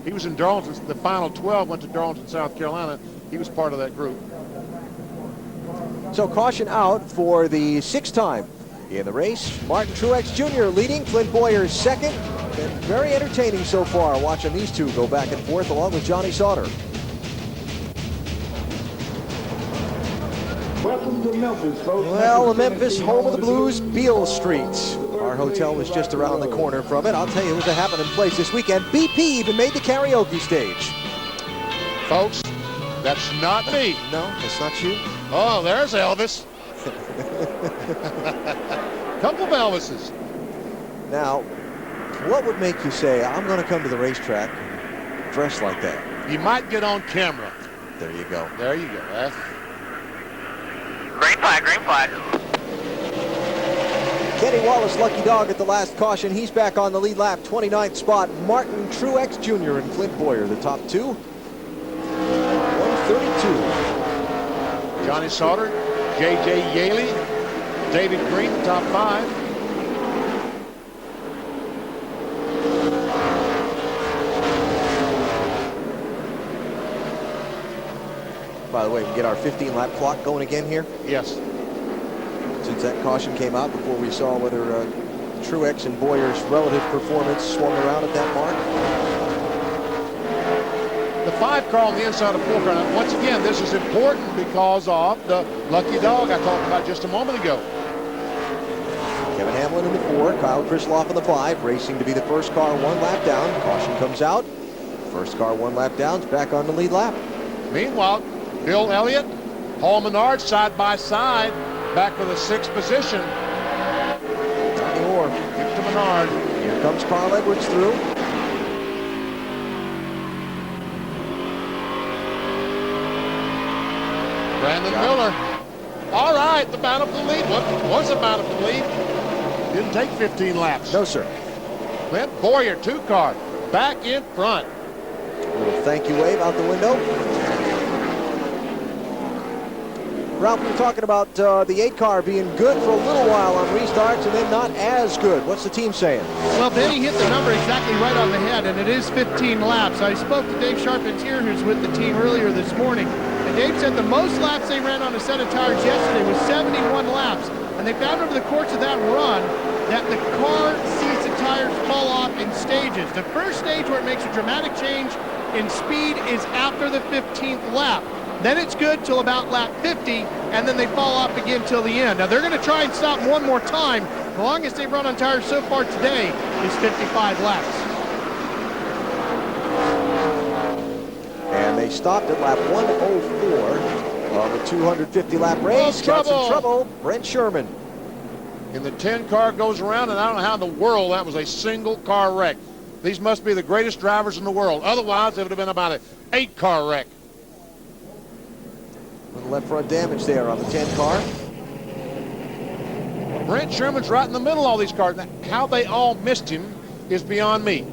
B: He was in Darlington. The final 12 went to Darlington, South Carolina. He was part of that group.
A: So caution out for the 6th time in the race. Martin Truex Jr. leading, Clint Boyer second, Been very entertaining so far watching these two go back and forth along with Johnny Sauter.
I: Welcome to Memphis, folks.
A: Well, the Memphis, home of the blues, Beale Street. Our hotel was just around the corner from it. I'll tell you, it was a happening place this weekend. BP even made the karaoke stage.
B: Folks, that's not me.
A: No, that's not you.
B: Oh, there's Elvis. Couple of Elvises.
A: Now, what would make you say, I'm going to come to the racetrack dressed like that?
B: You might get on camera.
A: There you go.
B: There you go. That's...
H: Green flag, green flag.
A: Kenny Wallace, lucky dog at the last caution. He's back on the lead lap, 29th spot. Martin Truex Jr. and Clint Boyer, the top two. 132.
B: Johnny Sauter, J.J. Yaley, David Green, the top five.
A: By the way, we can get our 15-lap clock going again here.
B: Yes.
A: Since that caution came out before we saw whether Truex and Boyer's relative performance swung around at that mark.
B: The 5 car on the inside of 4 car. Now, once again, this is important because of the lucky dog I talked about just a moment ago.
A: Kevin Hamlin in the 4, Kyle Krisloff in the 5, racing to be the first car 1 lap down. Caution comes out. First car 1 lap down is back on the lead lap.
B: Meanwhile, Bill Elliott, Paul Menard side by side, back for the 6th position.
A: Not anymore.
B: Give it to Menard.
A: Here comes Carl Edwards through.
B: Brandon Miller. All right, the battle for the lead. What was a battle for the lead? Didn't take 15 laps.
A: No, sir.
B: Clint Boyer, 2 car, back in front.
A: A little thank you wave out the window. Ralph, we were talking about the 8 car being good for a little while on restarts and then not as good. What's the team saying?
D: Well, Benny hit the number exactly right on the head, and it is 15 laps. I spoke to Dave Charpentier, who's with the team earlier this morning, and Dave said the most laps they ran on a set of tires yesterday was 71 laps, and they found over the course of that run that the car sees the tires fall off in stages. The first stage where it makes a dramatic change in speed is after the 15th lap. Then it's good till about lap 50, and then they fall off again till the end. Now, they're going to try and stop one more time. The longest they've run on tires so far today is 55 laps.
A: And they stopped at lap 104 of a 250-lap race. Got some trouble. Brent Sherman.
B: And the 10 car goes around, and I don't know how in the world that was a single car wreck. These must be the greatest drivers in the world. Otherwise, it would have been about an 8 car wreck.
A: Little left front damage there on the 10 car.
B: Brent Sherman's right in the middle of all these cars. Now, how they all missed him is beyond me.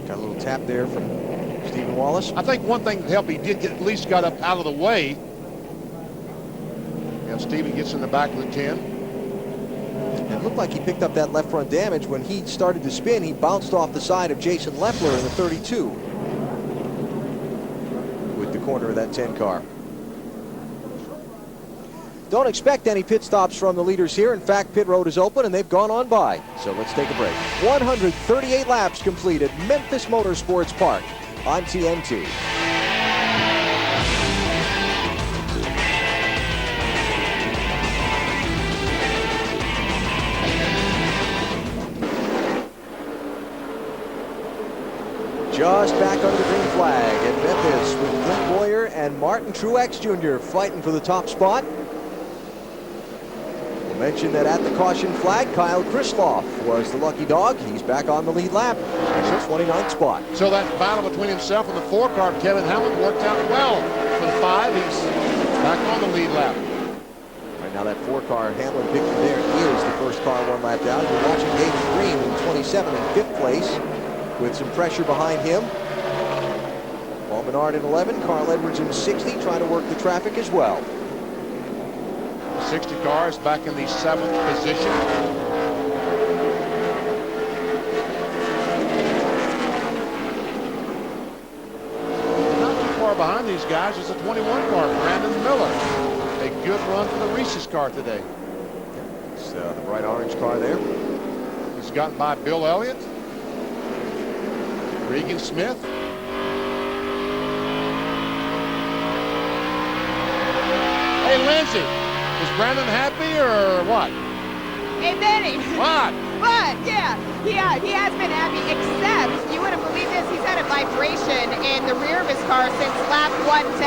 A: Got a little tap there from Stephen Wallace.
B: I think one thing that helped, he did get, at least got up out of the way. And Stephen gets in the back of the 10.
A: And it looked like he picked up that left front damage when he started to spin. He bounced off the side of Jason Leffler in the 32 with the corner of that 10 car. Don't expect any pit stops from the leaders here. In fact, pit road is open and they've gone on by. So let's take a break. 138 laps completed. Memphis Motorsports Park on TNT. Just back under the green flag at Memphis with Clint Boyer and Martin Truex Jr. fighting for the top spot. We'll mention that at the caution flag, Kyle Krisloff was the lucky dog. He's back on the lead lap at the 29th spot.
B: So that battle between himself and the 4 car, Kevin Hamlin, worked out well. For the 5, he's back on the lead lap.
A: Right now that 4 car, Hamlin picked him there. He is the first car 1 lap down. You're watching David Green in 27 and 5th place with some pressure behind him. Paul Menard in 11, Carl Edwards in 60, trying to work the traffic as well.
B: 60 cars back in the 7th position. Not too far behind these guys is the 21 car, Brandon Miller. A good run for the Reese's car today.
A: It's the bright orange car there.
B: His gotten by Bill Elliott, Regan Smith. Hey, Lindsay, is Brandon happy or what?
E: Hey, Benny.
B: What?
E: But, yeah, he has been happy, except, you wouldn't believe this, he's had a vibration in the rear of his car since lap 110.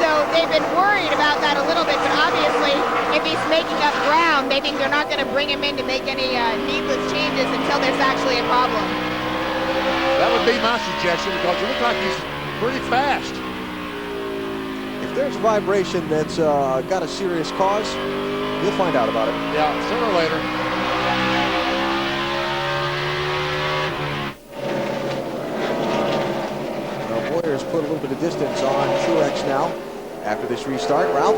E: So they've been worried about that a little bit, but obviously, if he's making up ground, they think they're not going to bring him in to make any needless changes until there's actually a problem.
B: That would be my suggestion, because you look like he's pretty fast.
A: If there's a vibration that's got a serious cause, you'll find out about it.
B: Yeah, sooner or later.
A: Boyer's put a little bit of distance on Truex now after this restart. Ralph?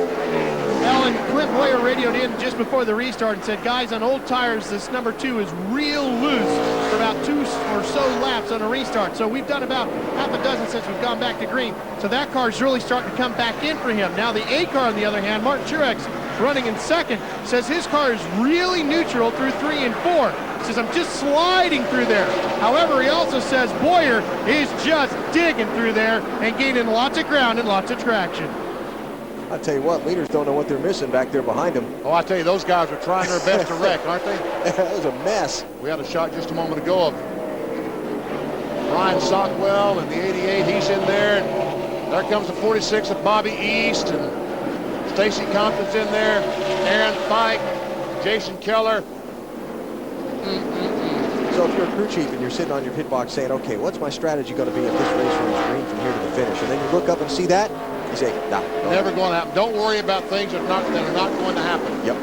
D: Alan, Clint Boyer radioed in just before the restart and said, guys, on old tires, this number 2 is real loose for about 2 or so laps on a restart. So we've done about half a dozen since we've gone back to green. So that car's really starting to come back in for him. Now the A car, on the other hand, Martin Truex, running in second, says his car is really neutral through 3 and 4. He says, I'm just sliding through there. However, he also says Boyer is just digging through there and gaining lots of ground and lots of traction.
A: I'll tell you what, leaders don't know what they're missing back there behind them.
B: Oh, I tell you, those guys are trying their best to wreck, aren't they?
A: That was a mess.
B: We had a shot just a moment ago of Brian Sockwell in the 88. He's in there. And there comes the 46 of Bobby East. And Stacy Compton's in there. Aaron Fike, Jason Keller.
A: So if you're a crew chief and you're sitting on your pit box saying, okay, what's my strategy going to be if this race runs green from here to the finish? And then you look up and see that, you say, nah.
B: Never going to happen. Don't worry about things that are not going to happen.
A: Yep.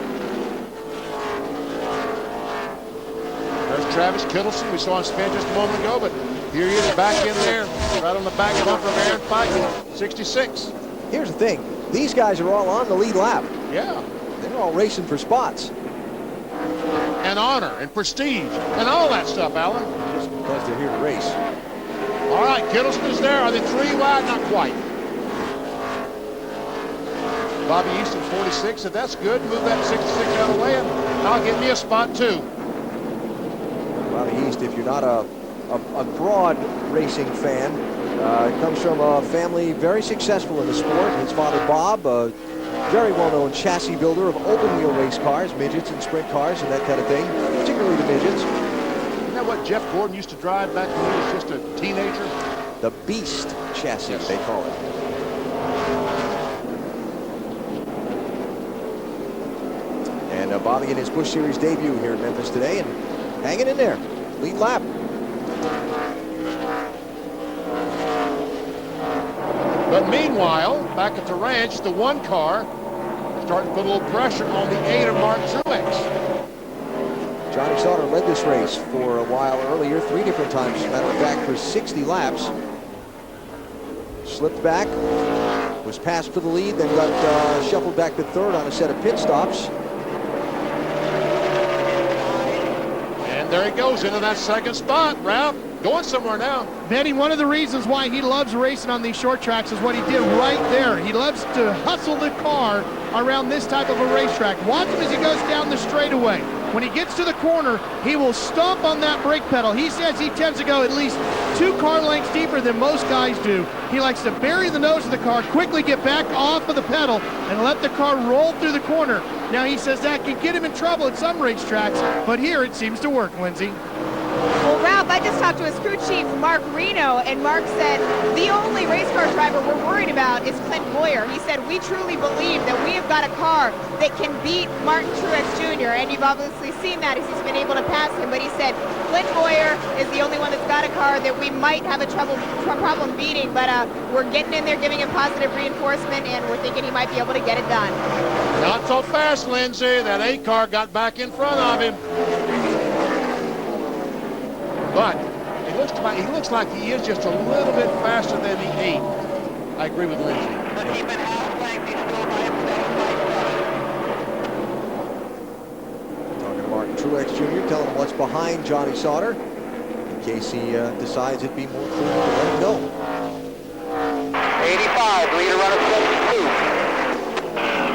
B: There's Travis Kittleson. We saw him spin just a moment ago, but here he is back in there, right on the back bumper of Aaron Pike, 66.
A: Here's the thing. These guys are all on the lead lap.
B: Yeah.
A: They're all racing for spots.
B: And honor and prestige and all that stuff, Alan.
A: Just because they're here to race.
B: All right, Kittleson is there. Are they 3 wide? Not quite. Bobby Easton, 46, said that's good. Move that 66 out of the way, and I'll get me a spot too.
A: Bobby East, if you're not a broad racing fan, comes from a family very successful in the sport. His father, Bob, a very well-known chassis builder of open-wheel race cars, midgets and sprint cars and that kind of thing, particularly the midgets.
B: Isn't that what Jeff Gordon used to drive back when he was just a teenager?
A: The Beast chassis,
B: Yes.
A: they call it. And Bobby in his Busch Series debut here in Memphis today and hanging in there. Lead lap.
B: But meanwhile, back at the ranch, the 1 car starting to put a little pressure on the 8 of Martin Truex.
A: Johnny Sauter led this race for a while earlier, 3 different times, as a matter of fact, for 60 laps. Slipped back, was passed for the lead, then got shuffled back to 3rd on a set of pit stops.
B: And there he goes into that 2nd spot, Ralph. Going somewhere now.
D: Benny, one of the reasons why he loves racing on these short tracks is what he did right there. He loves to hustle the car around this type of a racetrack. Watch him as he goes down the straightaway. When he gets to the corner, he will stomp on that brake pedal. He says he tends to go at least 2 car lengths deeper than most guys do. He likes to bury the nose of the car, quickly get back off of the pedal, and let the car roll through the corner. Now, he says that can get him in trouble at some racetracks, but here it seems to work, Lindsay.
E: Well, Ralph, I just talked to his crew chief, Mark Reno, and Mark said the only race car driver we're worried about is Clint Boyer. He said, we truly believe that we have got a car that can beat Martin Truex Jr., and you've obviously seen that as he's been able to pass him, but he said Clint Boyer is the only one that's got a car that we might have a problem beating, but we're getting in there, giving him positive reinforcement, and we're thinking he might be able to get it done.
B: Not so fast, Lindsay. That 8 car got back in front of him. But he looks like he is just a little bit faster than the 8. I agree with Lindsay.
H: But even half length, he's still by himself.
A: Talking to Martin Truex Jr., telling him what's behind Johnny Sauter, in case he decides it'd be more clean to let him go.
H: 85, leader runner 72.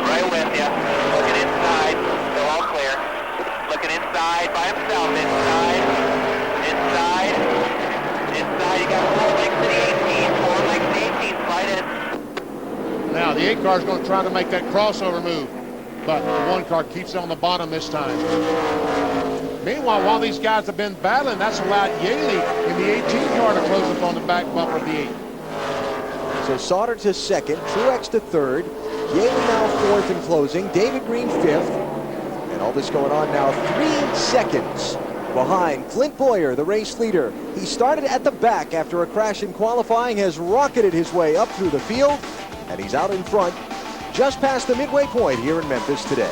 H: Right with you. Looking inside, still all clear. Looking inside by himself, inside.
B: The 8 car is going to try to make that crossover move, but the 1 car keeps it on the bottom this time. Meanwhile, while these guys have been battling, that's allowed Yaley in the 18 car to close up on the back bumper of the 8.
A: So Sauter to second, Truex to third, Yaley now fourth and closing, David Green fifth, and all this going on now 3 seconds behind Clint Bowyer, the race leader. He started at the back after a crash in qualifying, has rocketed his way up through the field, and he's out in front just past the midway point here in Memphis today.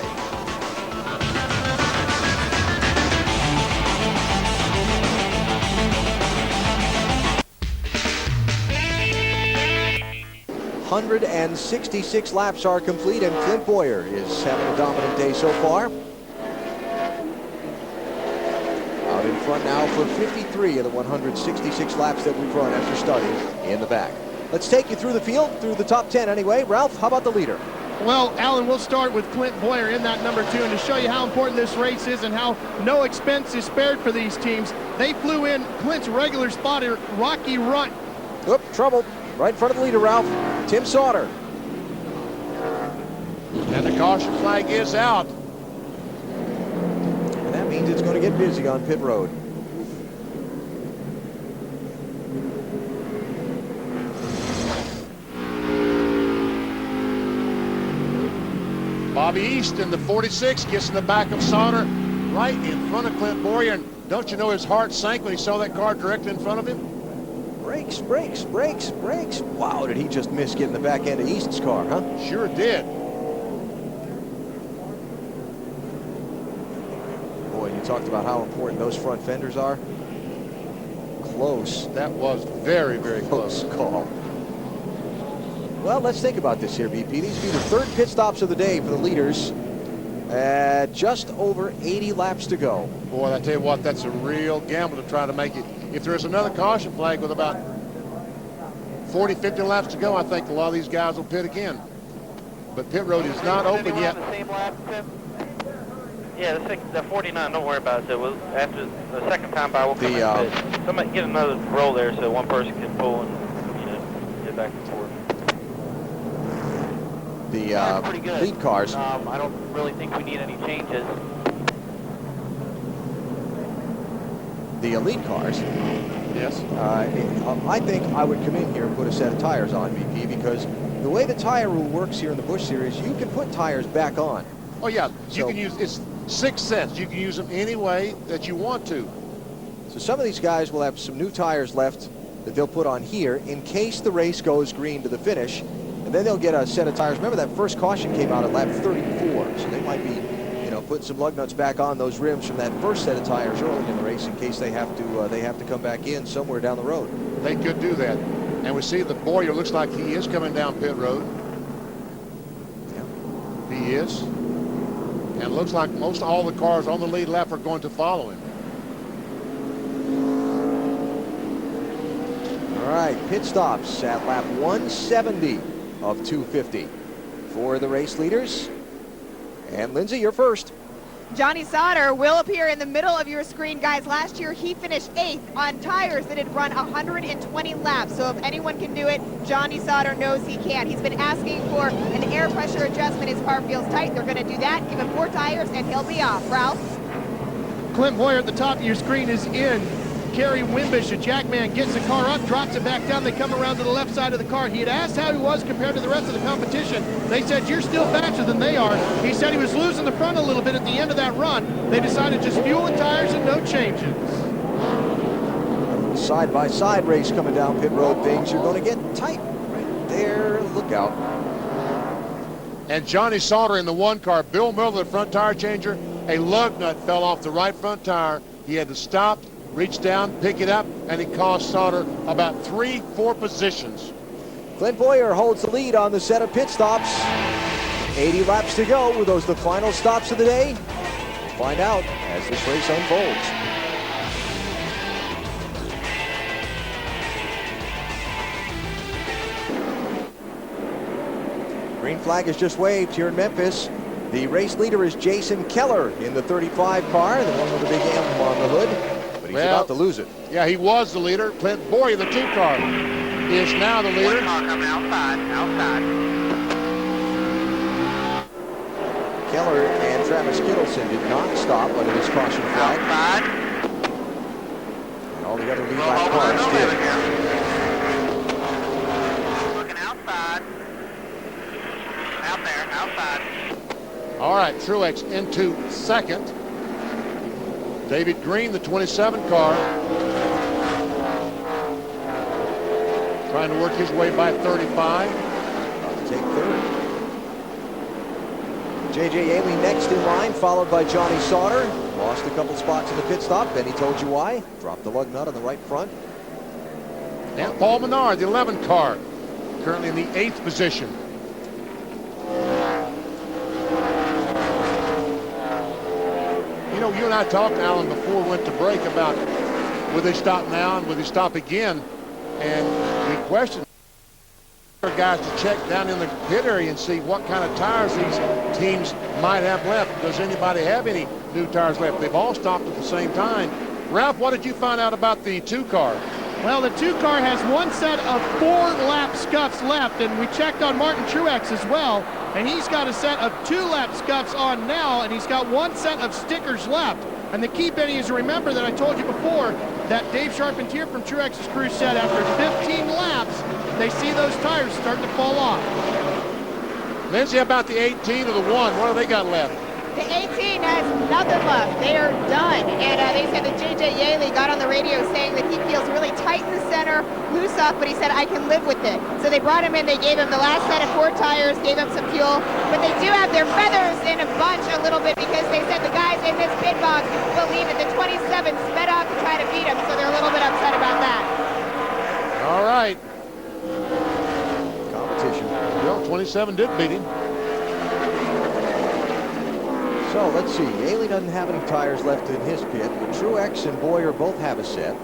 A: "166 laps are complete, and Clint Bowyer is having a dominant day so far. Out in front now for 53 of the 166 laps that we've run after starting in the back. Let's take you through the field, through the top 10 anyway. Ralph, how about the leader?
D: Well, Alan, we'll start with Clint Bowyer in that number 2, and to show you how important this race is and how no expense is spared for these teams, they flew in Clint's regular spotter, Rocky Runt.
A: Oop, trouble. Right in front of the leader, Ralph. Tim Sauter.
B: And the caution flag is out.
A: And that means it's going to get busy on pit road.
B: Bobby East in the 46 gets in the back of Sauter right in front of Clint Bowyer. And don't you know his heart sank when he saw that car directly in front of him?
A: Brakes, brakes, brakes, brakes. Wow, did he just miss getting the back end of East's car, huh?
B: Sure did.
A: Boy, you talked about how important those front fenders are. Close.
B: That was very, very close.
A: Call. Well, let's think about this here, BP. These will be the third pit stops of the day for the leaders. Just over 80 laps to go.
B: Boy, I tell you what, that's a real gamble to try to make it. If there's another caution flag with about 40, 50 laps to go, I think a lot of these guys will pit again. But pit road is not open yet.
H: The same lap, Tim? Yeah, the 49, don't worry about it. So after the second time by, we'll come in and pit. Somebody get another roll there so one person can pull and get back and forth.
A: The
H: pretty good.
A: lead cars.
H: I don't really think we need any changes.
A: The elite cars.
B: Yes.
A: I think I would come in here and put a set of tires on, BP, because the way the tire rule works here in the Busch Series, you can put tires back on.
B: Oh, yeah. You
A: So-
B: can use, it's 6 sets. You can use them any way that you want to.
A: So some of these guys will have some new tires left that they'll put on here in case the race goes green to the finish. And then they'll get a set of tires. Remember that first caution came out at lap 34, so they might be, putting some lug nuts back on those rims from that first set of tires early in the race in case they have to come back in somewhere down the road.
B: They could do that. And we see that Bowyer looks like he is coming down pit road.
A: Yeah.
B: He is. And it looks like most all the cars on the lead lap are going to follow him.
A: All right, pit stops at lap 170 of 250 for the race leaders. And Lindsay, you're first.
E: Johnny Sauter will appear in the middle of your screen, guys. Last year, he finished 8th on tires that had run 120 laps. So if anyone can do it, Johnny Sauter knows he can. He's been asking for an air pressure adjustment. His car feels tight. They're going to do that. Give him 4 tires, and he'll be off. Ralph?
D: Clint Bowyer at the top of your screen is in. Kerry Wimbish, a jackman, gets the car up, drops it back down. They come around to the left side of the car. He had asked how he was compared to the rest of the competition. They said, you're still faster than they are. He said he was losing the front a little bit at the end of that run. They decided just fuel and tires and no changes.
A: Side-by-side race coming down pit road. Things are going to get tight right there. Look out.
B: And Johnny Sauter in the 1 car. Bill Miller, the front tire changer. A lug nut fell off the right front tire. He had to stop, reach down, pick it up, and it cost Sauter about 3-4 positions.
A: Clint Bowyer holds the lead on the set of pit stops. 80 laps to go. Were those the final stops of the day? We'll find out as this race unfolds. Green flag is just waved here in Memphis. The race leader is Jason Keller in the 35 car, the one with the big M on the hood. But he's about to lose it.
B: Yeah, he was the leader. Clint Bowyer, the 2 car, is now the leader.
H: 1 car coming outside.
A: Keller and Travis Kittleson did not stop under this caution flag. And all the other lead lap cars did.
C: Looking outside. Out there, outside.
B: All right, Truex into second. David Green, the 27 car, trying to work his way by 35.
A: About to take third. J.J. Yaley next in line, followed by Johnny Sauter. Lost a couple spots in the pit stop. Benny told you why. Dropped the lug nut on the right front.
B: And Paul Menard, the 11 car, currently in the 8th position. You know, you and I talked, Alan, before we went to break about will they stop now and will they stop again? And we questioned guys to check down in the pit area and see what kind of tires these teams might have left. Does anybody have any new tires left? They've all stopped at the same time. Ralph, what did you find out about the 2 car?
D: Well, the 2 car has one set of 4 lap scuffs left, and we checked on Martin Truex as well, and he's got a set of 2 lap scuffs on now, and he's got 1 set of stickers left. And the key, Benny, is to remember that I told you before that Dave Charpentier from Truex's crew said after 15 laps, they see those tires starting to fall off.
B: Lindsay, about the 18 or the 1? What have they got left?
E: The 18 has nothing left. They are done. And they said that J.J. Yaley got on the radio saying that he feels really tight in the center, loose off, but he said, I can live with it. So they brought him in. They gave him the last set of 4 tires, gave him some fuel. But they do have their feathers in a bunch a little bit because they said the guys in this pit box believe it. The 27 sped off to try to beat him, so they're a little bit upset about that.
B: All right.
A: Competition.
B: Well, 27 did beat him.
A: So let's see. Yaley doesn't have any tires left in his pit. Truex and Boyer both have a set.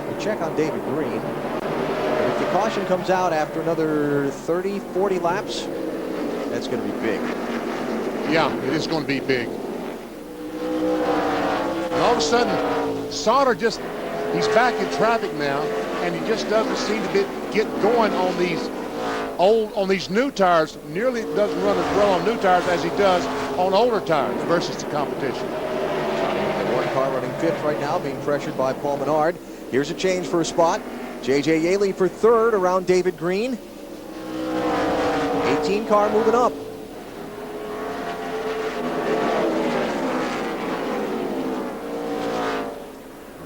A: We'll check on David Green. If the caution comes out after another 30, 40 laps, that's going to be big.
B: Yeah, it is going to be big. And all of a sudden, Sauter he's back in traffic now, and he just doesn't seem to get going on these new tires. Nearly doesn't run as well on new tires as he does on older tires versus the competition.
A: The 1 car running 5th right now, being pressured by Paul Menard. Here's a change for a spot. J.J. Yaley for 3rd around David Green. 18 car moving up.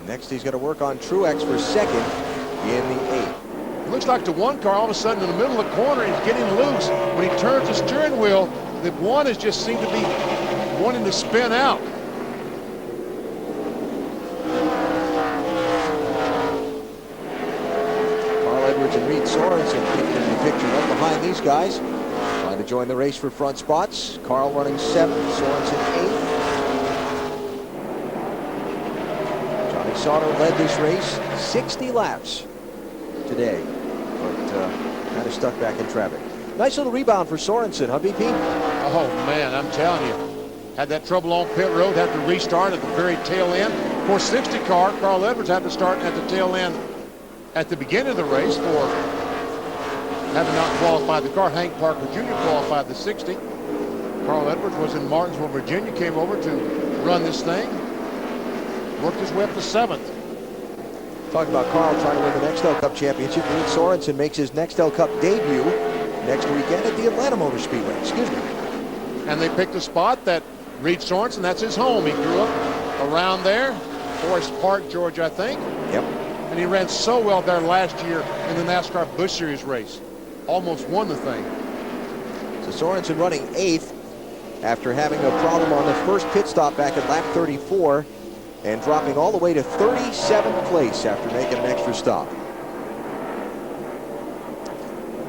A: Next, he's going to work on Truex for 2nd in the 8th.
B: It looks like the 1 car all of a sudden in the middle of the corner is getting loose. When he turns the steering wheel, the 1 has just seemed to be wanting to spin out.
A: Carl Edwards and Reed Sorensen kicking in the picture right behind these guys. Trying to join the race for front spots. Carl running 7th, Sorensen 8th. Johnny Sauter led this race 60 laps today, but kind of stuck back in traffic. Nice little rebound for Sorensen, huh, BP?
B: Oh, man, I'm telling you. Had that trouble on pit road, had to restart at the very tail end. For 60 car, Carl Edwards had to start at the tail end at the beginning of the race for having not qualified the car. Hank Parker Jr. qualified the 60. Carl Edwards was in Martinsville, Virginia, came over to run this thing. Worked his way up to 7th.
A: Talking about Carl trying to win the Nextel Cup Championship. Reed Sorensen makes his Nextel Cup debut next weekend at the Atlanta Motor Speedway. Excuse me.
B: And they picked a spot that Reed Sorensen, that's his home. He grew up around there, Forest Park, Georgia, I think.
A: Yep.
B: And he ran so well there last year in the NASCAR Busch Series race. Almost won the thing.
A: So Sorensen running 8th after having a problem on the first pit stop back at lap 34 and dropping all the way to 37th place after making an extra stop.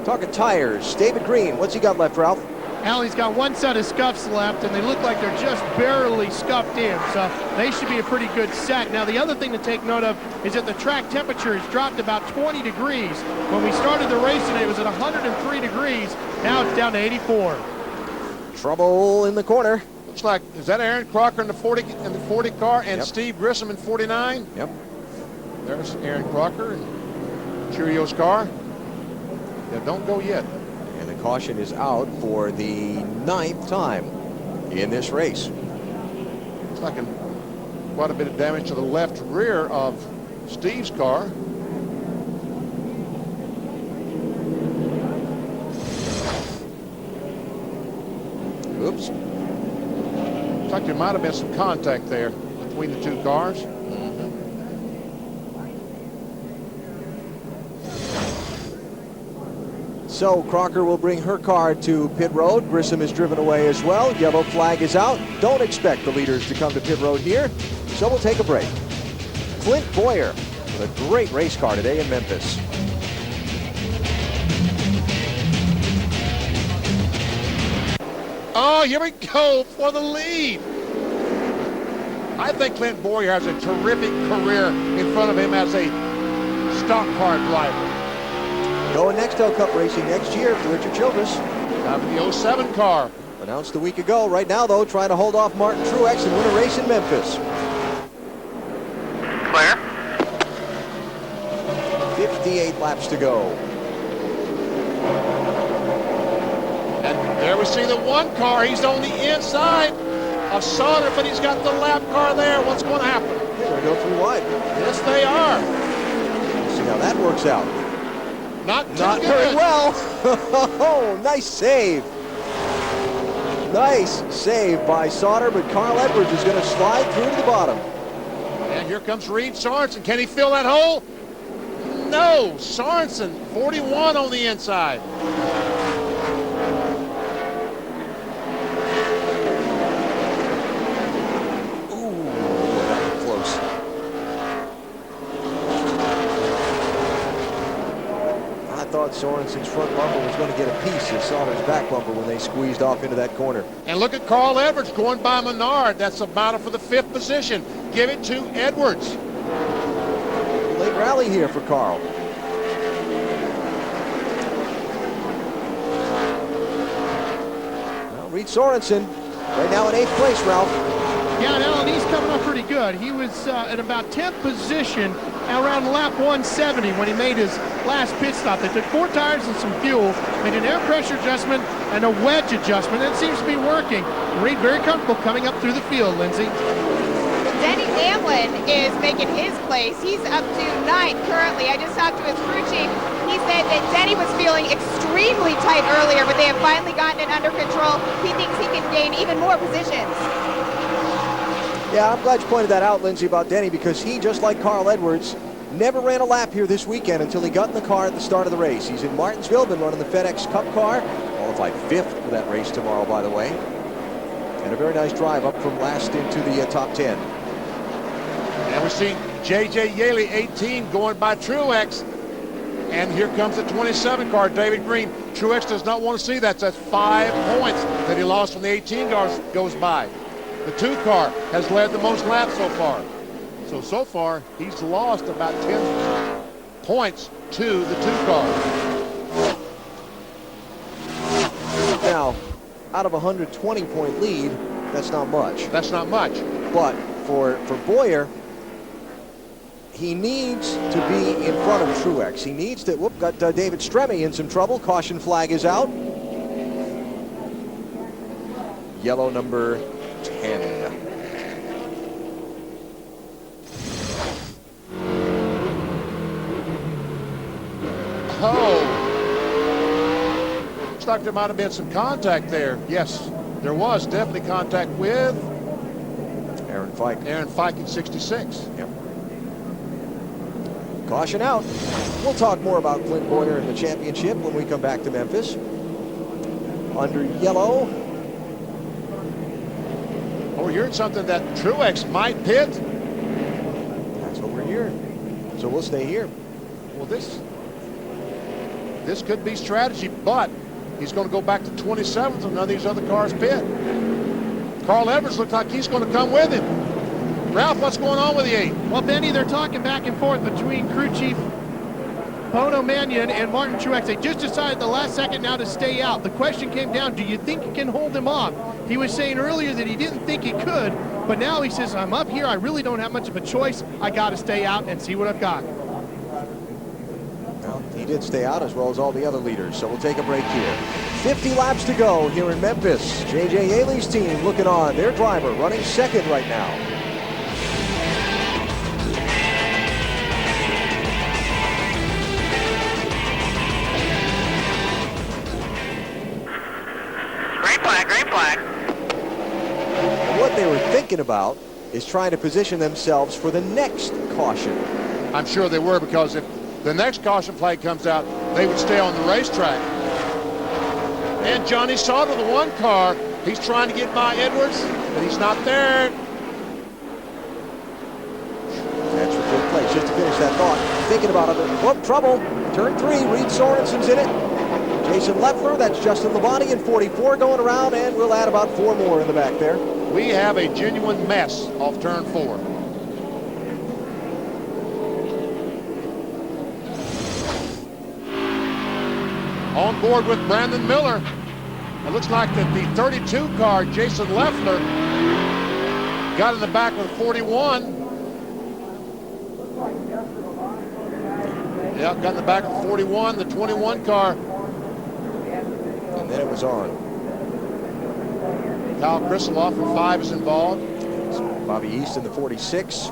A: Talking tires, David Green, what's he got left, Ralph?
D: Allie's got 1 set of scuffs left, and they look like they're just barely scuffed in, so they should be a pretty good set. Now, the other thing to take note of is that the track temperature has dropped about 20 degrees. When we started the race today, it was at 103 degrees. Now it's down to 84.
A: Trouble in the corner.
B: Looks like, is that Aaron Crocker in the 40 car and
A: Yep.
B: Steve Grissom in 49?
A: Yep.
B: There's Aaron Crocker and Cheerios car. Yeah, don't go yet.
A: And the Caution is out for the 9th time in this race.
B: Looks like quite a bit of damage to the left rear of Steve's car.
A: Oops.
B: Looks like there might have been some contact there between the two cars.
A: So Crocker will bring her car to pit road. Grissom is driven away as well. Yellow flag is out. Don't expect the leaders to come to pit road here, so we'll take a break. Clint Boyer with a great race car today in Memphis.
B: Oh, here we go for the lead. I think Clint Boyer has a terrific career in front of him as a stock car driver.
A: Going Nextel Cup racing next year for Richard Childress.
B: Driving the 07 car.
A: Announced a week ago. Right now, though, trying to hold off Martin Truex and win a race in Memphis.
C: Clear.
A: 58 laps to go.
B: And there we see the one car. He's on the inside of Sauter, but he's got the lap car there. What's going to happen?
A: They're going to go 3 wide.
B: Yes, they are.
A: See how that works out.
B: Not
A: very well. Oh, nice save. Nice save by Sauter, but Carl Edwards is going to slide through to the bottom.
B: And here comes Reed Sorensen. Can he fill that hole? No. Sorensen, 41 on the inside.
A: Sorensen's front bumper was going to get a piece of Sauter's back bumper when they squeezed off into that corner.
B: And look at Carl Edwards going by Menard. That's a battle for the 5th position. Give it to Edwards.
A: Late rally here for Carl. Well, Reed Sorensen right now in 8th place, Ralph.
D: Yeah, and Alan, he's coming up pretty good. He was at about 10th position around lap 170 when he made his last pit stop. They took 4 tires and some fuel, made an air pressure adjustment and a wedge adjustment. It seems to be working. Reed very comfortable coming up through the field, Lindsay.
E: Denny Hamlin is making his place. He's up to 9th currently. I just talked to his crew chief. He said that Denny was feeling extremely tight earlier, but they have finally gotten it under control. He thinks he can gain even more positions.
A: Yeah, I'm glad you pointed that out, Lindsay, about Denny, because he, just like Carl Edwards, never ran a lap here this weekend until he got in the car at the start of the race. He's in Martinsville, been running the FedEx Cup car, qualified 5th for that race tomorrow, by the way. And a very nice drive up from last into the top 10.
B: And we see J.J. Yaley, 18, going by Truex. And here comes the 27 car, David Green. Truex does not want to see that. That's 5 points that he lost when the 18 goes by. The 2 car has led the most laps so far. So far, he's lost about 10 points to the 2 car.
A: Now, out of a 120-point lead, that's not much.
B: That's not much.
A: But for Boyer, he needs to be in front of Truex. He needs to, got David Stremme in some trouble. Caution flag is out. Yellow number 10.
B: Oh. Looks like there might have been some contact there. Yes, there was definitely contact with
A: Aaron Fike.
B: Aaron Fike in 66.
A: Yep. Caution out. We'll talk more about Clint Boyer in the championship when we come back to Memphis. Under yellow.
B: Oh, we're hearing something that Truex might pit.
A: That's what we're hearing. So we'll stay here.
B: Well, this could be strategy, but he's going to go back to 27th and none of these other cars pit. Carl Edwards looks like he's going to come with him. Ralph, what's going on with the 8?
D: Well, Benny, they're talking back and forth between crew chief Bono Mannion and Martin Truex. They just decided the last second now to stay out. The question came down, do you think you can hold him off? He was saying earlier that he didn't think he could, but now he says, I'm up here. I really don't have much of a choice. I got to stay out and see what I've got.
A: Well, He did stay out as well as all the other leaders, so we'll take a break here. 50 laps to go here in Memphis. J.J. Yaley's team looking on. Their driver running second right now.
H: Green flag, green flag.
A: And what they were thinking about is trying to position themselves for the next caution.
B: I'm sure they were, because if the next caution flag comes out, they would stay on the racetrack. And Johnny Sauter, the one car, he's trying to get by Edwards, but he's not there.
A: That's a good place. Just to finish that thought, thinking about it. Whoop, trouble. Turn 3, Reed Sorensen's in it. Jason Leffler, that's Justin Labonte in 44 going around, and we'll add about 4 more in the back there.
B: We have a genuine mess off turn 4. On board with Brandon Miller. It looks like that the 32 car, Jason Leffler, got in the back with 41. Yep, got in the back with 41, the 21 car.
A: And then it was on.
B: Kyle Krisiloff from 5 is involved.
A: Bobby East in the 46.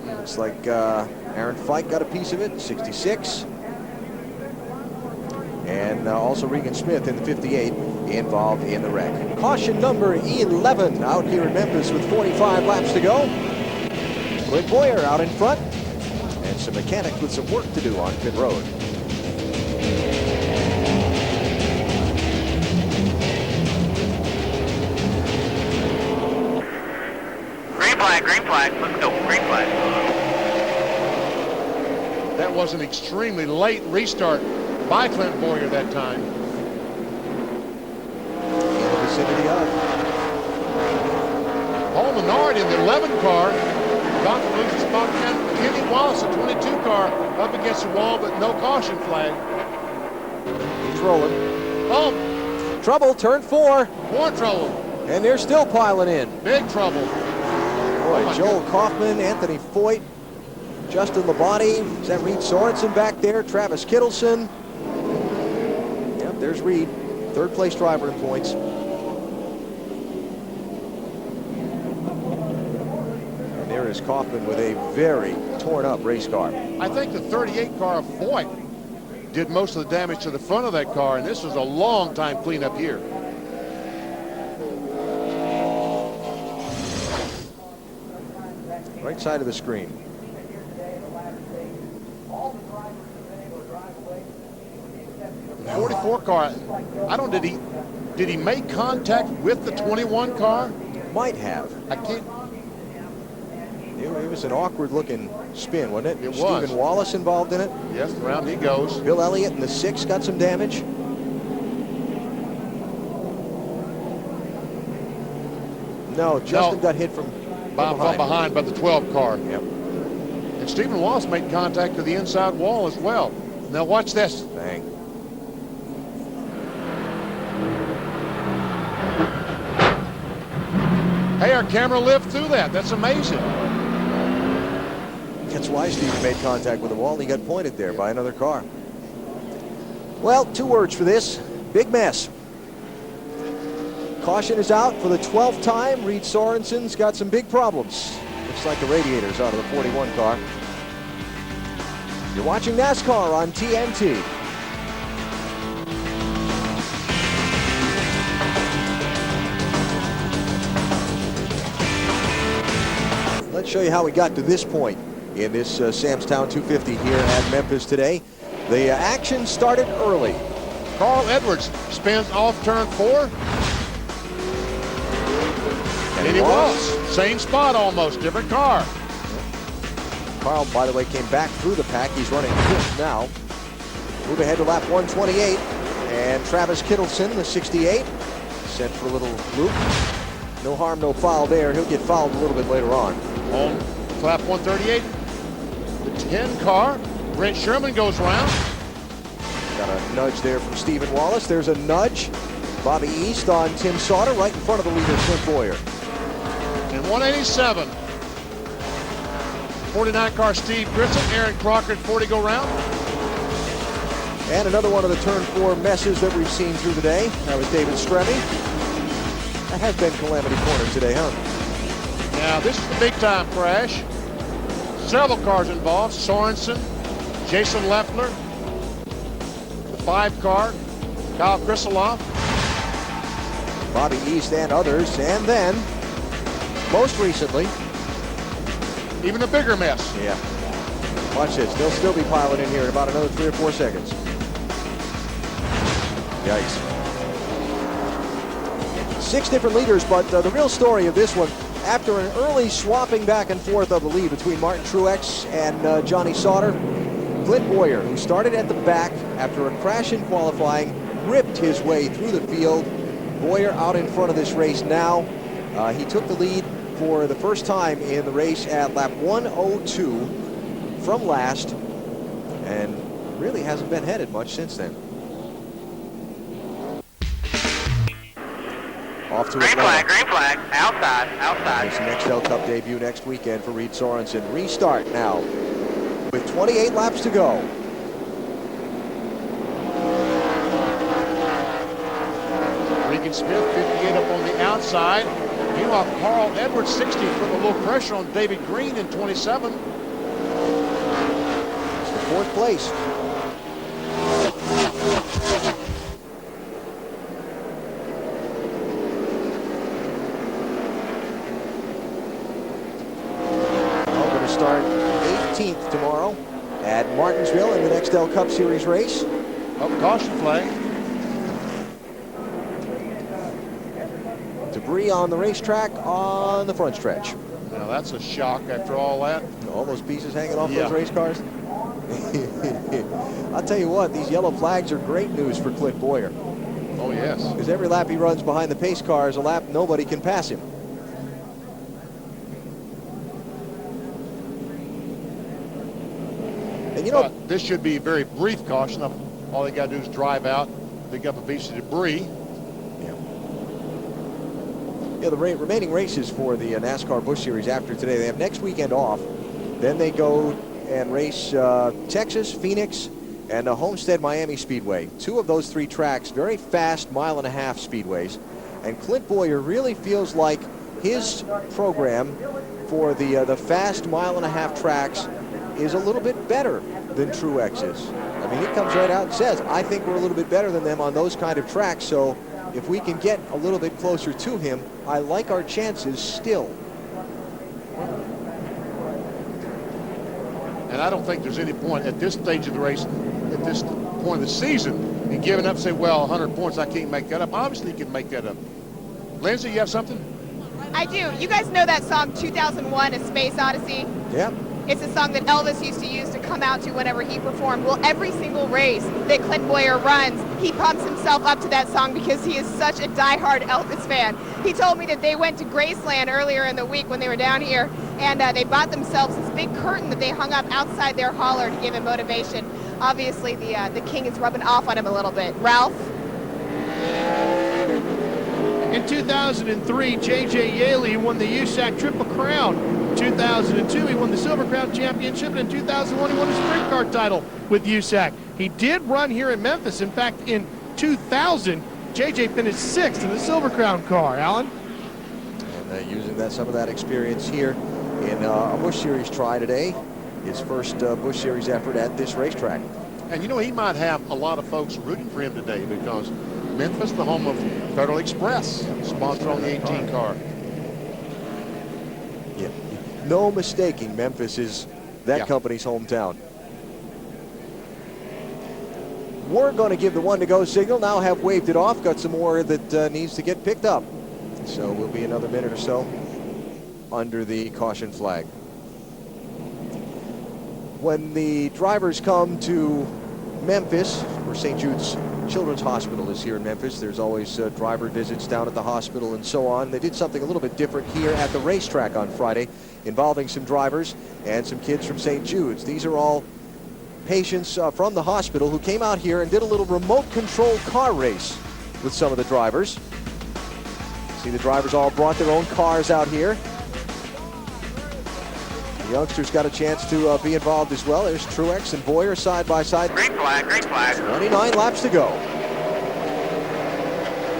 A: Looks like Aaron Fike got a piece of it, 66. And also Regan Smith in the 58 involved in the wreck. Caution number 11 out here in Memphis with 45 laps to go. Clint Boyer out in front. And some mechanics with some work to do on pit road.
H: Green flag, let's go, green flag.
B: That was an extremely late restart by Clint Boyer that time.
A: In the vicinity of.
B: Paul Menard in the 11 car. About to lose his spot again. Kenny Wallace, a 22 car, up against the wall, but no caution flag.
A: He's rolling.
B: Oh,
A: Trouble, turn 4.
B: more trouble.
A: And they're still piling in.
B: Big trouble.
A: Boy,
B: my
A: Joel
B: goodness.
A: Kaufman, Anthony Foyt, Justin Labonte. Is that Reed Sorensen back there? Travis Kittleson. Yep, there's Reed. 3rd place driver in points. And there is Kaufman with a very torn up race car.
B: I think the 38 car of Foyt did most of the damage to the front of that car, and this was a long time cleanup here.
A: Right side of the screen.
B: The 44 car, I don't, did he make contact with the 21 car?
A: Might have.
B: I can't.
A: It was an awkward looking spin, wasn't it?
B: It was.
A: Stephen Wallace involved in it.
B: Yes, around he goes.
A: Bill Elliott in the 6 got some damage. No, Justin got hit from
B: behind by the 12 car.
A: Yep.
B: And Stephen Wallace made contact to the inside wall as well. Now watch this.
A: Bang.
B: Hey, our camera lived through that. That's amazing.
A: That's why Stephen made contact with the wall. He got pointed there by another car. Well, 2 words for this. Big mess. Caution is out for the 12th time. Reed Sorensen's got some big problems. Looks like the radiator's out of the 41 car. You're watching NASCAR on TNT. Let's show you how we got to this point in this Sam's Town 250 here at Memphis today. The action started early.
B: Carl Edwards spins off turn 4. And he was. Same spot almost, different car.
A: Carl, by the way, came back through the pack. He's running 5th now. Move ahead to lap 128. And Travis Kittleson, the 68, sent for a little loop. No harm, no foul there. He'll get fouled a little bit later on.
B: On lap 138, the 10 car, Brent Sherman goes around.
A: Got a nudge there from Stephen Wallace. There's a nudge. Bobby East on Tim Sauter right in front of the leader, Clint Boyer.
B: And 187. 49 car Steve Grissom, Aaron Crocker at 40 go round.
A: And another one of the turn 4 messes that we've seen through the day. That was David Stremme. That has been Calamity Corner today, huh?
B: Now, this is the big time crash. Several cars involved. Sorensen, Jason Leffler, the 5 car, Kyle Krisaloff,
A: Bobby East and others. And then, most recently,
B: even a bigger mess.
A: Yeah. Watch this. They'll still be piling in here in about another 3 or 4 seconds. Yikes. 6 different leaders, but the real story of this one, after an early swapping back and forth of the lead between Martin Truex and Johnny Sauter, Clint Bowyer, who started at the back after a crash in qualifying, ripped his way through the field. Bowyer out in front of this race now. He took the lead for the first time in the race at lap 102 from last, and really hasn't been headed much since then. Off to
H: Green flag, outside.
A: His NXL Cup debut next weekend for Reed Sorensen. Restart now with 28 laps to go.
B: Regan Smith, 58 up on the outside. Meanwhile, Carl Edwards, 60, put a little pressure on David Green in 27.
A: It's for 4th place. We're going to start 18th tomorrow at Martinsville in the NXL Cup Series race.
B: Up caution flag.
A: Debris on the racetrack on the front stretch.
B: Now that's a shock after all that.
A: All those pieces hanging off those race cars. I'll tell you what, these yellow flags are great news for Clint Bowyer.
B: Oh, yes.
A: Because every lap he runs behind the pace car is a lap nobody can pass him. And you know,
B: this should be a very brief caution. All they got to do is drive out, pick up a piece of debris.
A: Yeah, the remaining races for the NASCAR Busch Series after today, they have next weekend off. Then they go and race Texas, Phoenix, and Homestead Miami Speedway. 2 of those 3 tracks, very fast 1.5 mile speedways. And Clint Bowyer really feels like his program for the fast 1.5 mile tracks is a little bit better than Truex's. I mean, he comes right out and says, I think we're a little bit better than them on those kind of tracks. So if we can get a little bit closer to him, I like our chances still.
B: And I don't think there's any point at this stage of the race, at this point of the season, in giving up, say, well, 100 points, I can't make that up. Obviously, you can make that up. Lindsay, you have something?
E: I do. You guys know that song 2001, A Space Odyssey?
A: Yeah.
E: It's a song that Elvis used to use to come out to whenever he performed. Well, every single race that Clint Bowyer runs, he pumps himself up to that song because he is such a diehard Elvis fan. He told me that they went to Graceland earlier in the week when they were down here, and they bought themselves this big curtain that they hung up outside their hauler to give him motivation. Obviously, the king is rubbing off on him a little bit. Ralph?
D: In 2003, J.J. Yaley won the USAC Triple Crown. In 2002, he won the Silver Crown Championship, and in 2001, he won a sprint car title with USAC. He did run here in Memphis. In fact, in 2000, J.J. finished 6th in the Silver Crown car. Alan?
A: And using some of that experience here in a Busch Series try today. His first Busch Series effort at this racetrack.
B: And you know, he might have a lot of folks rooting for him today because Memphis, the home of Federal Express, sponsor on the 18 car.
A: Yeah, no mistaking, Memphis is that company's hometown. We're going to give the 1-to-go signal. Now have waved it off. Got some more that needs to get picked up. So we'll be another minute or so under the caution flag. When the drivers come to Memphis, where St. Jude's Children's Hospital is here in Memphis, there's always driver visits down at the hospital and so on. They did something a little bit different here at the racetrack on Friday, involving some drivers and some kids from St. Jude's. These are all patients from the hospital who came out here and did a little remote control car race with some of the drivers. See, the drivers all brought their own cars out here. youngsters got a chance to be involved as well. There's Truex and Boyer side by side.
I: Green flag, green flag.
A: 29 laps to go.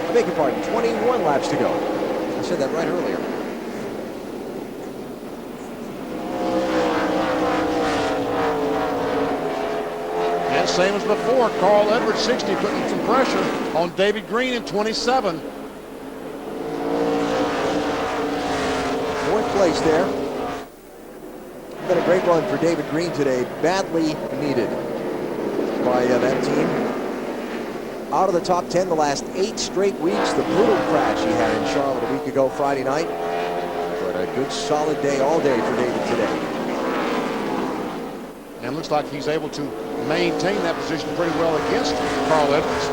A: I beg your pardon, 21 laps to go. I said that right earlier.
B: And same as before, Carl Edwards 60 putting some pressure on David Green in 27.
A: Fourth place there. Been a great run for David Green today. Badly needed by that team. Out of the top 10 the last 8 straight weeks. The brutal crash he had in Charlotte a week ago Friday night. But a good solid day all day for David today.
B: And looks like he's able to maintain that position pretty well against Carl Edwards.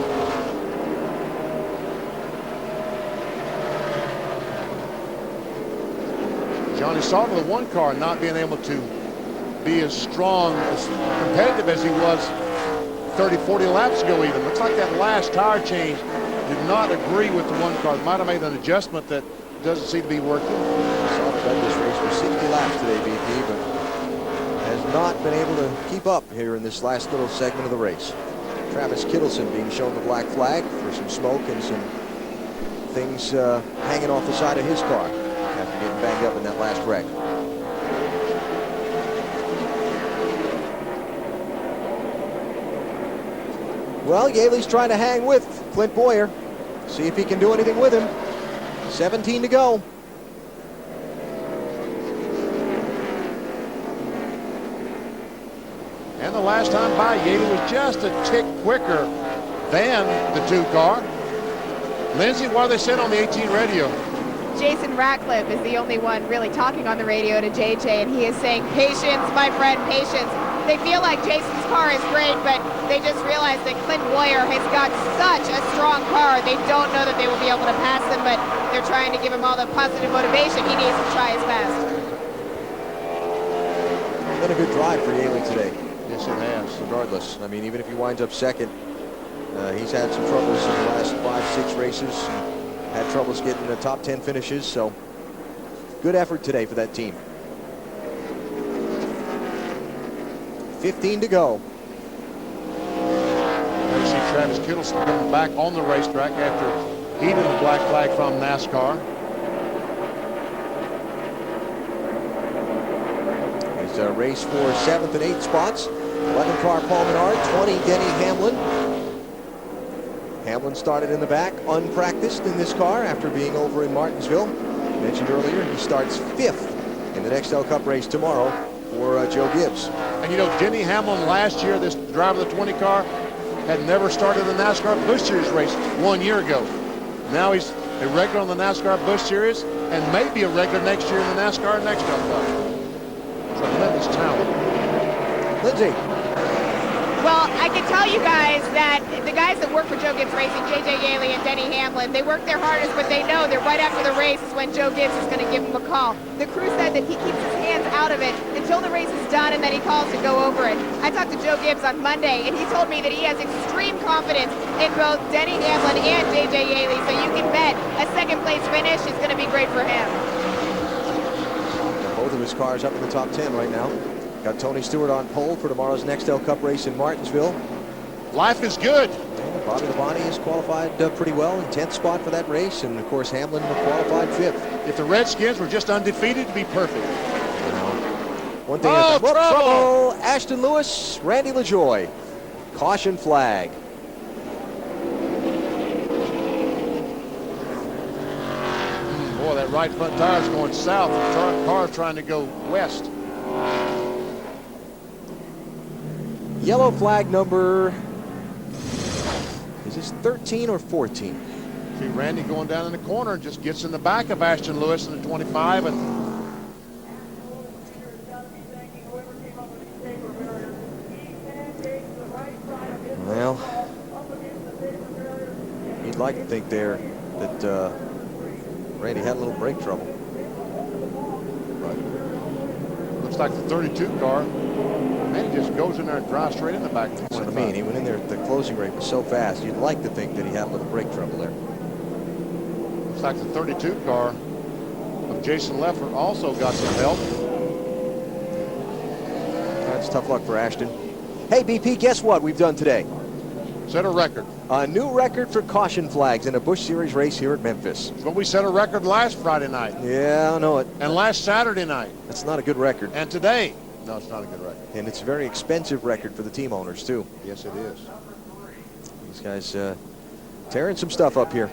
B: Johnny Sauter, the one car, not being able to be as strong, as competitive as he was 30, 40 laps ago even. Looks like that last tire change did not agree with the one car. Might have made an adjustment that doesn't seem to be working.
A: Sauter led this race for 60 laps today, BP, but has not been able to keep up here in this last little segment of the race. Travis Kittleson being shown the black flag for some smoke and some things hanging off the side of his car after getting banged up in that last wreck. Well, Yaley's trying to hang with Clint Boyer. See if he can do anything with him. 17 to go.
B: And the last time by, Yaley was just a tick quicker than the 2 car. Lindsay, what are they saying on the 18 radio?
E: Jason Ratcliffe is the only one really talking on the radio to JJ, and he is saying, patience, my friend, patience. They feel like Jason's car is great, but they just realized that Clint Boyer has got such a strong car. They don't know that they will be able to pass him, but they're trying to give him all the positive motivation. He needs to try his best.
A: Been a good drive for Yaley today.
B: Yes, it has.
A: Regardless, I mean, even if he winds up second, he's had some troubles in the last 5-6 races. Had troubles getting the top 10 finishes, so good effort today for that team. 15 to go.
B: You see Travis Kittleson coming back on the racetrack after heeding the black flag from NASCAR.
A: It's a race for 7th and 8th spots. 11 car Paul Menard, 20 Denny Hamlin. Hamlin started in the back, unpracticed in this car after being over in Martinsville. Mentioned earlier, he starts 5th in the Nextel Cup race tomorrow for Joe Gibbs.
B: And you know, Denny Hamlin last year, this driver of the 20 car, had never started the NASCAR Busch Series race 1 year ago. Now he's a regular on the NASCAR Busch Series and maybe a regular next year in the NASCAR Nextel Cup. Tremendous talent.
A: Lindsay.
E: Well, I can tell you guys that the guys that work for Joe Gibbs Racing, JJ Yaley and Denny Hamlin, they work their hardest, but they know that right after the race is when Joe Gibbs is going to give them a call. The crew said that he keeps his hands out of it until the race is done, and then he calls to go over it. I talked to Joe Gibbs on Monday, and he told me that he has extreme confidence in both Denny Hamlin and JJ Yaley, so you can bet a second-place finish is going to be great for him.
A: Both of his cars up in the top 10 right now. Got Tony Stewart on pole for tomorrow's Nextel Cup race in Martinsville.
B: Life is good.
A: And Bobby Labonte is qualified pretty well in 10th spot for that race, and of course Hamlin qualified 5th.
B: If the Redskins were just undefeated, it'd be perfect.
A: One thing at the trouble! Ashton Lewis, Randy LaJoie. Caution flag.
B: Boy, that right front tire is going south. The car's trying to go west.
A: Yellow flag number, is this 13 or 14?
B: See Randy going down in the corner and just gets in the back of Ashton Lewis in the 25. And
A: well, you'd like to think there that Randy had a little brake trouble. But
B: looks like the 32 car. Man, he just goes in there and drives straight in the back.
A: That's what I mean. He went in there, the closing rate was so fast. You'd like to think that he had a little brake trouble there.
B: Looks like the 32 car of Jason Leffler also got some help.
A: That's tough luck for Ashton. Hey, BP, guess what we've done today?
B: Set a record.
A: A new record for caution flags in a Busch Series race here at Memphis.
B: But we set a record last Friday night.
A: Yeah, I know it.
B: And last Saturday night.
A: That's not a good record.
B: And today. No, it's not a good record.
A: And it's a very expensive record for the team owners, too.
B: Yes, it is.
A: These guys tearing some stuff up here.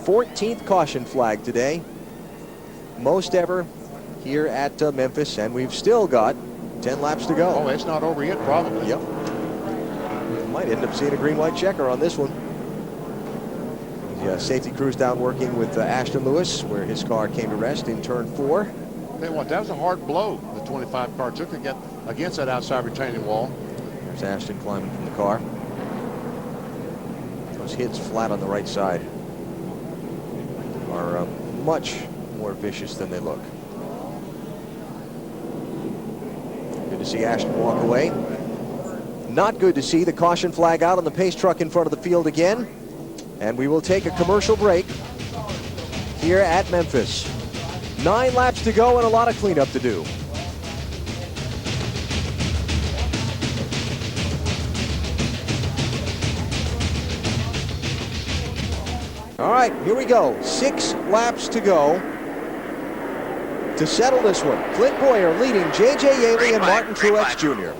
A: 14th caution flag today. Most ever here at Memphis. And we've still got 10 laps to go.
B: Oh, it's not over yet, probably.
A: Yep. Might end up seeing a green-white checker on this one. The safety crew's down working with Ashton Lewis, where his car came to rest in turn 4.
B: Tell you what, that was a hard blow the 25 car took against that outside retaining wall.
A: There's Ashton climbing from the car. Those hits flat on the right side are much more vicious than they look. Good to see Ashton walk away. Not good to see the caution flag out on the pace truck in front of the field again. And we will take a commercial break here at Memphis. 9 laps to go and a lot of cleanup to do. All right, here we go. 6 laps to go to settle this one. Clint Boyer leading J.J. Yaley and Martin Truex Jr.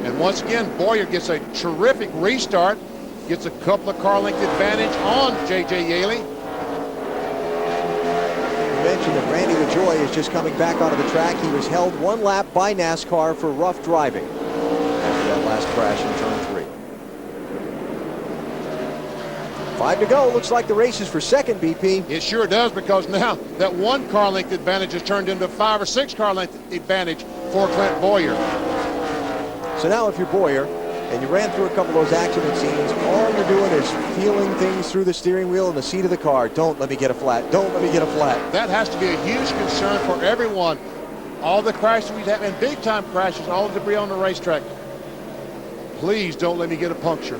B: And once again, Boyer gets a terrific restart. Gets a couple of car length advantage on J.J. Yaley.
A: You mentioned that Randy LaJoie is just coming back onto the track. He was held 1 lap by NASCAR for rough driving after that last crash in turn 3. 5 to go. Looks like the race is for second, BP.
B: It sure does, because now that 1 car length advantage has turned into 5 or 6 car length advantage for Clint Boyer.
A: So now if you're Boyer and you ran through a couple of those accident scenes, all you're doing is feeling things through the steering wheel and the seat of the car. Don't let me get a flat. Don't let me get a flat.
B: That has to be a huge concern for everyone. All the crashes we've had, and big time crashes, all the debris on the racetrack. Please don't let me get a puncture.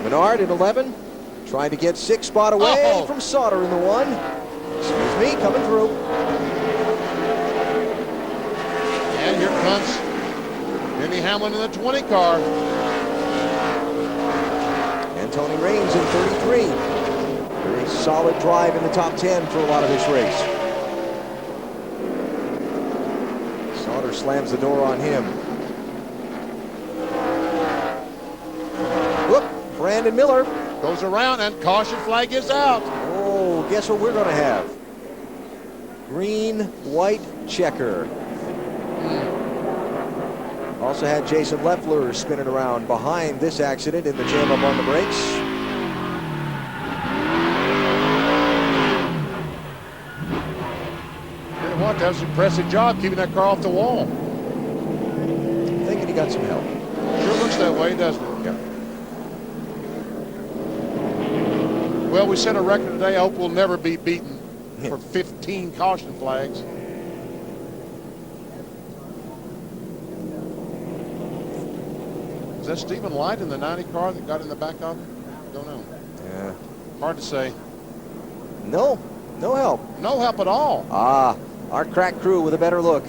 A: Menard in 11, trying to get 6 spot away from Sauter in the 1. Excuse me, coming through.
B: And here comes Denny Hamlin in the 20 car.
A: And Tony Raines in 33. Very solid drive in the top 10 for a lot of this race. Sauter slams the door on him. Whoop, Brandon Miller.
B: Goes around and caution flag is out.
A: Oh, guess what we're going to have? Green, white checker. Also had Jason Leffler spinning around behind this accident in the jam up on the brakes.
B: You know what? That was an impressive job keeping that car off the wall.
A: Thinking he got some help.
B: Sure looks that way, doesn't it?
A: Yeah.
B: Well, we set a record today. I hope we'll never be beaten for 15 caution flags. Is that Stephen Light in the 90 car that got in the back of him? Don't know.
A: Yeah.
B: Hard to say.
A: No help.
B: No help at all.
A: Ah, our crack crew with a better look.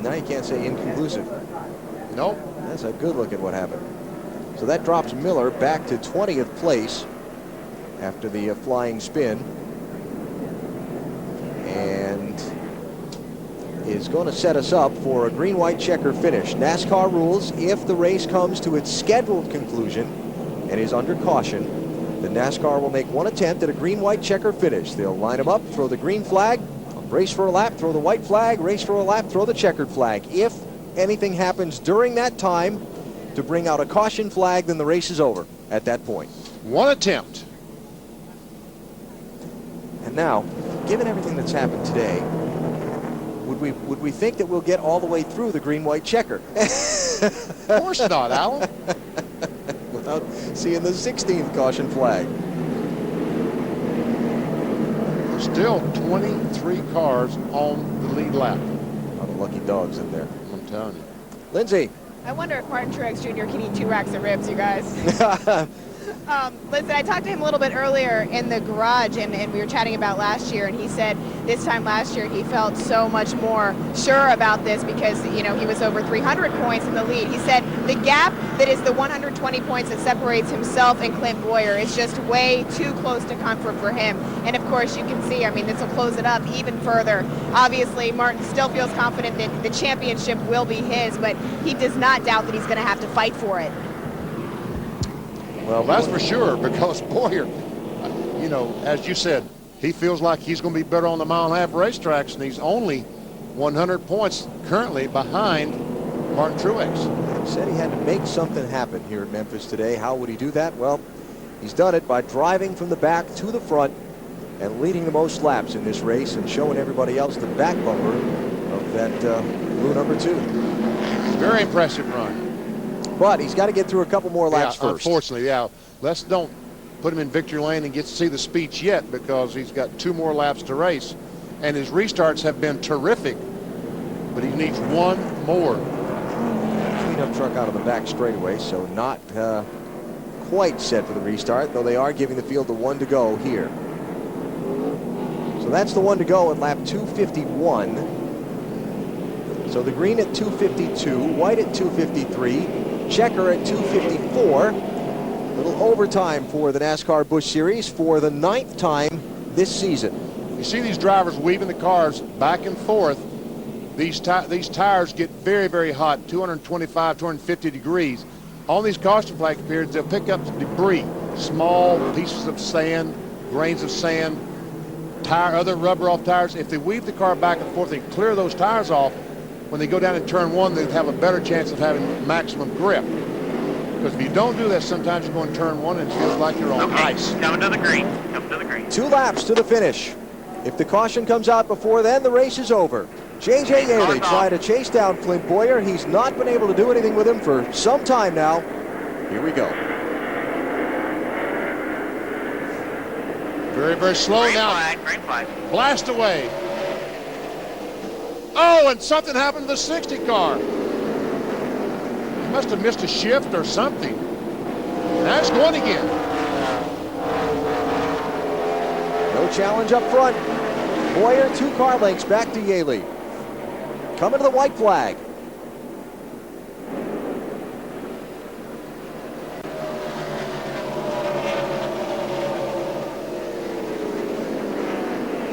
A: Now you can't say inconclusive.
B: Nope.
A: That's a good look at what happened. So that drops Miller back to 20th place after the flying spin. And is going to set us up for a green-white checker finish. NASCAR rules, if the race comes to its scheduled conclusion and is under caution, the NASCAR will make 1 attempt at a green-white checker finish. They'll line them up, throw the green flag, race for a lap, throw the white flag, race for a lap, throw the checkered flag. If anything happens during that time to bring out a caution flag, then the race is over at that point.
B: 1 attempt.
A: And now, given everything that's happened today, would we think that we'll get all the way through the green-white checker?
B: Of course not, Alan.
A: Without seeing the 16th caution flag.
B: Still 23 cars on the lead lap.
A: A lot of lucky dogs in there.
B: I'm telling you.
A: Lindsay.
E: I wonder if Martin Truex Jr. can eat 2 racks of ribs, you guys. Listen, I talked to him a little bit earlier in the garage, and we were chatting about last year, and he said this time last year he felt so much more sure about this because, you know, he was over 300 points in the lead. He said the gap that is the 120 points that separates himself and Clint Boyer is just way too close to comfort for him. And, of course, you can see, I mean, this will close it up even further. Obviously, Martin still feels confident that the championship will be his, but he does not doubt that he's going to have to fight for it.
B: Well, that's for sure, because Boyer, you know, as you said, he feels like he's going to be better on the mile-and-a-half racetracks, and he's only 100 points currently behind Martin Truex.
A: He said he had to make something happen here at Memphis today. How would he do that? Well, he's done it by driving from the back to the front and leading the most laps in this race and showing everybody else the back bumper of that blue number 2.
B: Very impressive run.
A: But he's got to get through a couple more laps first.
B: Unfortunately, yeah. Let's don't put him in victory lane and get to see the speech yet, because he's got 2 more laps to race. And his restarts have been terrific, but he needs 1 more.
A: Cleanup truck out of the back straightaway, so not quite set for the restart, though they are giving the field the 1 to go here. So that's the 1 to go at lap 251. So the green at 252, white at 253. Checker at 254. A little overtime for the NASCAR Busch Series for the 9th time this season.
B: You see these drivers weaving the cars back and forth. These tires get very, very hot, 225, 250 degrees. On these caution flag periods, they'll pick up debris, small pieces of sand, grains of sand, other rubber off tires. If they weave the car back and forth and clear those tires off, when they go down in turn 1, they have a better chance of having maximum grip. Because if you don't do that, sometimes you go in turn 1 and it feels like you're on ice.
H: Coming to the green. Coming to the green.
A: 2 laps to the finish. If the caution comes out before then, the race is over. J.J. Yaley trying to chase down Clint Boyer. He's not been able to do anything with him for some time now. Here we go.
B: Very, very slow
H: Green
B: now.
H: flag, green flag.
B: Blast away. Oh, and something happened to the 60 car. He must have missed a shift or something. That's going again.
A: No challenge up front. Boyer 2 car lengths back to Yaley. Coming to the white flag.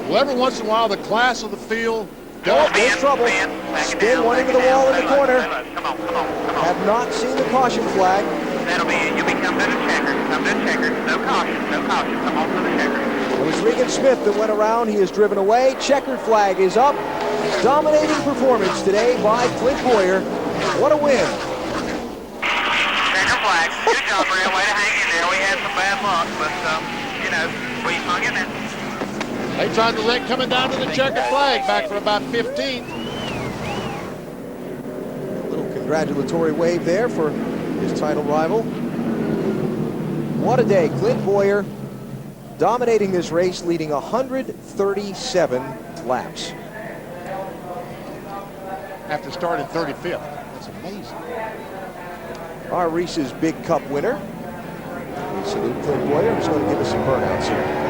B: Well, every once in a while, the class of the field
A: Oh, there's trouble. Spin one into the wall in the corner.
H: Come on, come on, come on.
A: Have not seen the caution flag.
H: That'll be it. You'll be coming to the checker. Come to the checker. No caution, no caution. Come on to the checker.
A: It was Regan Smith that went around. He is driven away. Checkered flag is up. Dominating performance today by Clint Boyer. What a win.
H: Checker flag. Good job, Brad. Way to hang in there. We had some bad luck, but, you know, we hung in there.
B: They tried to wreck coming down to the checkered flag back for about 15th.
A: A little congratulatory wave there for his title rival. What a day. Clint Boyer dominating this race, leading 137 laps.
B: After starting 35th. That's amazing.
A: Our Reese's Big Cup winner. We salute Clint Boyer. He's going to give us some burnouts here.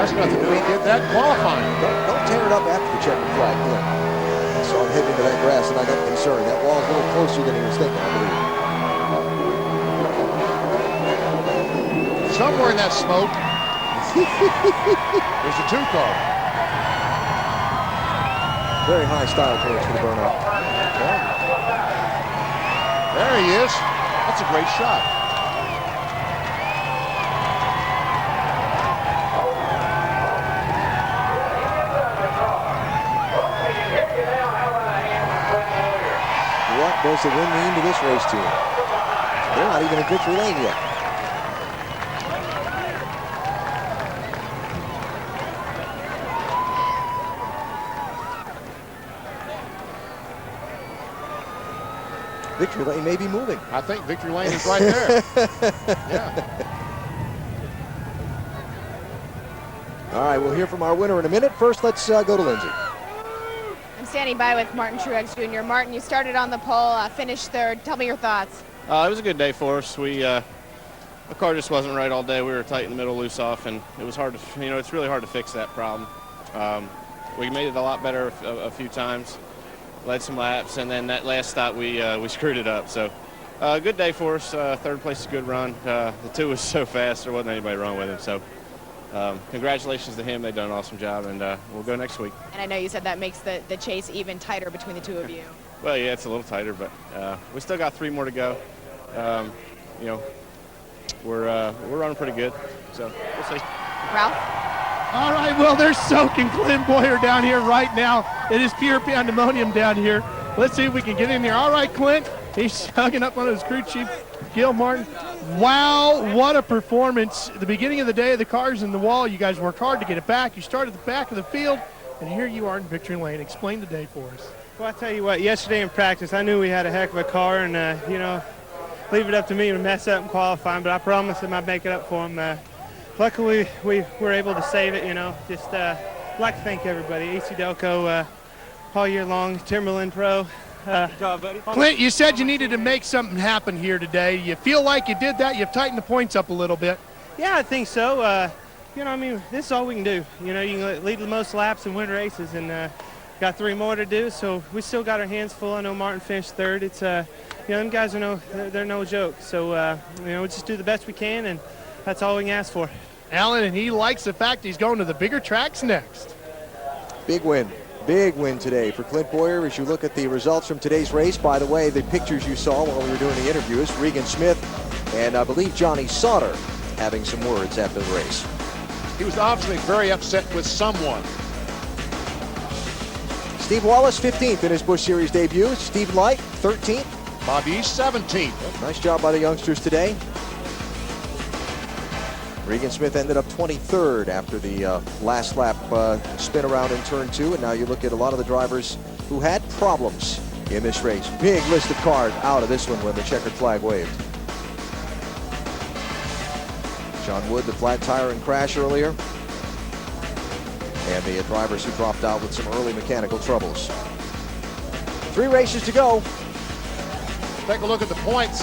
B: That's nothing new. He did that qualifying.
A: Don't tear it up after the checkered flag, Clint. So I'm heading into that grass and I got concerned. That wall's a little closer than he was thinking, I believe.
B: Somewhere in that smoke, there's a 2 car.
A: Very high style points for the burnout.
B: There he is. That's a great shot.
A: What does the win mean to this race team? They're not even in victory lane yet. Victory lane may be moving.
B: I think victory lane is right there. Yeah.
A: All right, we'll hear from our winner in a minute. First, let's go to Lindsay.
E: standing by with Martin Truex Jr. Martin, you started on the pole, finished third. Tell me your thoughts.
I: It was a good day for us. The car just wasn't right all day. We were tight in the middle, loose off, and it was hard to, it's really hard to fix that problem. We made it a lot better a few times, led some laps, and then that last stop we screwed it up. So good day for us. Third place is a good run. The 2 was so fast, there wasn't anybody wrong with him. So congratulations to him. They've done an awesome job, and we'll go next week.
E: And I know you said that makes the chase even tighter between the two of you.
I: Well, yeah, it's a little tighter, but we still got 3 more to go. We're running pretty good, so we'll see.
E: Ralph?
D: All right, well, they're soaking Clint Boyer down here right now. It is pure pandemonium down here. Let's see if we can get in there. All right, Clint, he's hugging up on his crew chief, Gil Martin. Wow, what a performance. The beginning of the day, the car's in the wall. You guys worked hard to get it back. You started at the back of the field, and here you are in victory lane. Explain the day for us.
J: Well, I tell you what, yesterday in practice, I knew we had a heck of a car, and, leave it up to me to mess up and qualifying, but I promised him I'd make it up for him. Luckily, we were able to save it, Just like to thank everybody, AC Delco all year long, Timberland Pro.
D: Good job, buddy. Clint, you said you needed to make something happen here today. You feel like you did that? You've tightened the points up a little bit.
J: Yeah, I think so. This is all we can do. You can lead the most laps and win races, and got 3 more to do, so we still got our hands full. I know Martin finished third. It's them guys they're no joke. So we just do the best we can, and that's all we can ask for.
D: Alan, and he likes the fact he's going to the bigger tracks next.
A: Big win today for Clint Boyer. As you look at the results from today's race, by the way, the pictures you saw while we were doing the interviews, Regan Smith and I believe Johnny Sauter having some words after the race.
B: He was obviously very upset with someone.
A: Steve Wallace, 15th in his Busch Series debut. Stephen Light, 13th.
B: Bobby East, 17th.
A: Nice job by the youngsters today. Regan Smith ended up 23rd after the last lap spin around in turn 2. And now you look at a lot of the drivers who had problems in this race. Big list of cars out of this one when the checkered flag waved. John Wood, the flat tire and crash earlier. And the drivers who dropped out with some early mechanical troubles. 3 races to go.
B: Take a look at the points.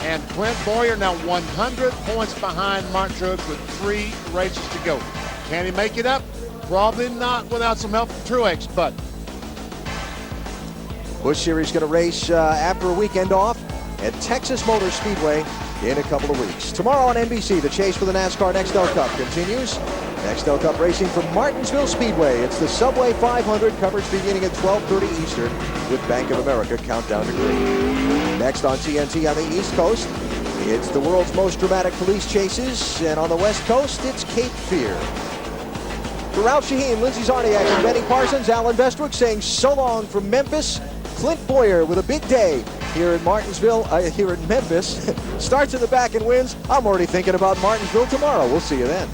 B: And Clint Boyer now 100 points behind Martin Truex with 3 races to go. Can he make it up? Probably not without some help from Truex, but
A: Busch Series going to race after a weekend off at Texas Motor Speedway in a couple of weeks. Tomorrow on NBC, the chase for the NASCAR Nextel Cup continues. Nextel Cup racing from Martinsville Speedway. It's the Subway 500, coverage beginning at 12:30 Eastern with Bank of America Countdown to Green. Next on TNT on the East Coast, it's the world's most dramatic police chases, and on the West Coast, it's Cape Fear. For Ralph Shaheen, Lindsey Zarniak, and Benny Parsons, Alan Bestwick saying so long from Memphis. Clint Boyer with a big day here in Memphis. Starts in the back and wins. I'm already thinking about Martinsville tomorrow. We'll see you then.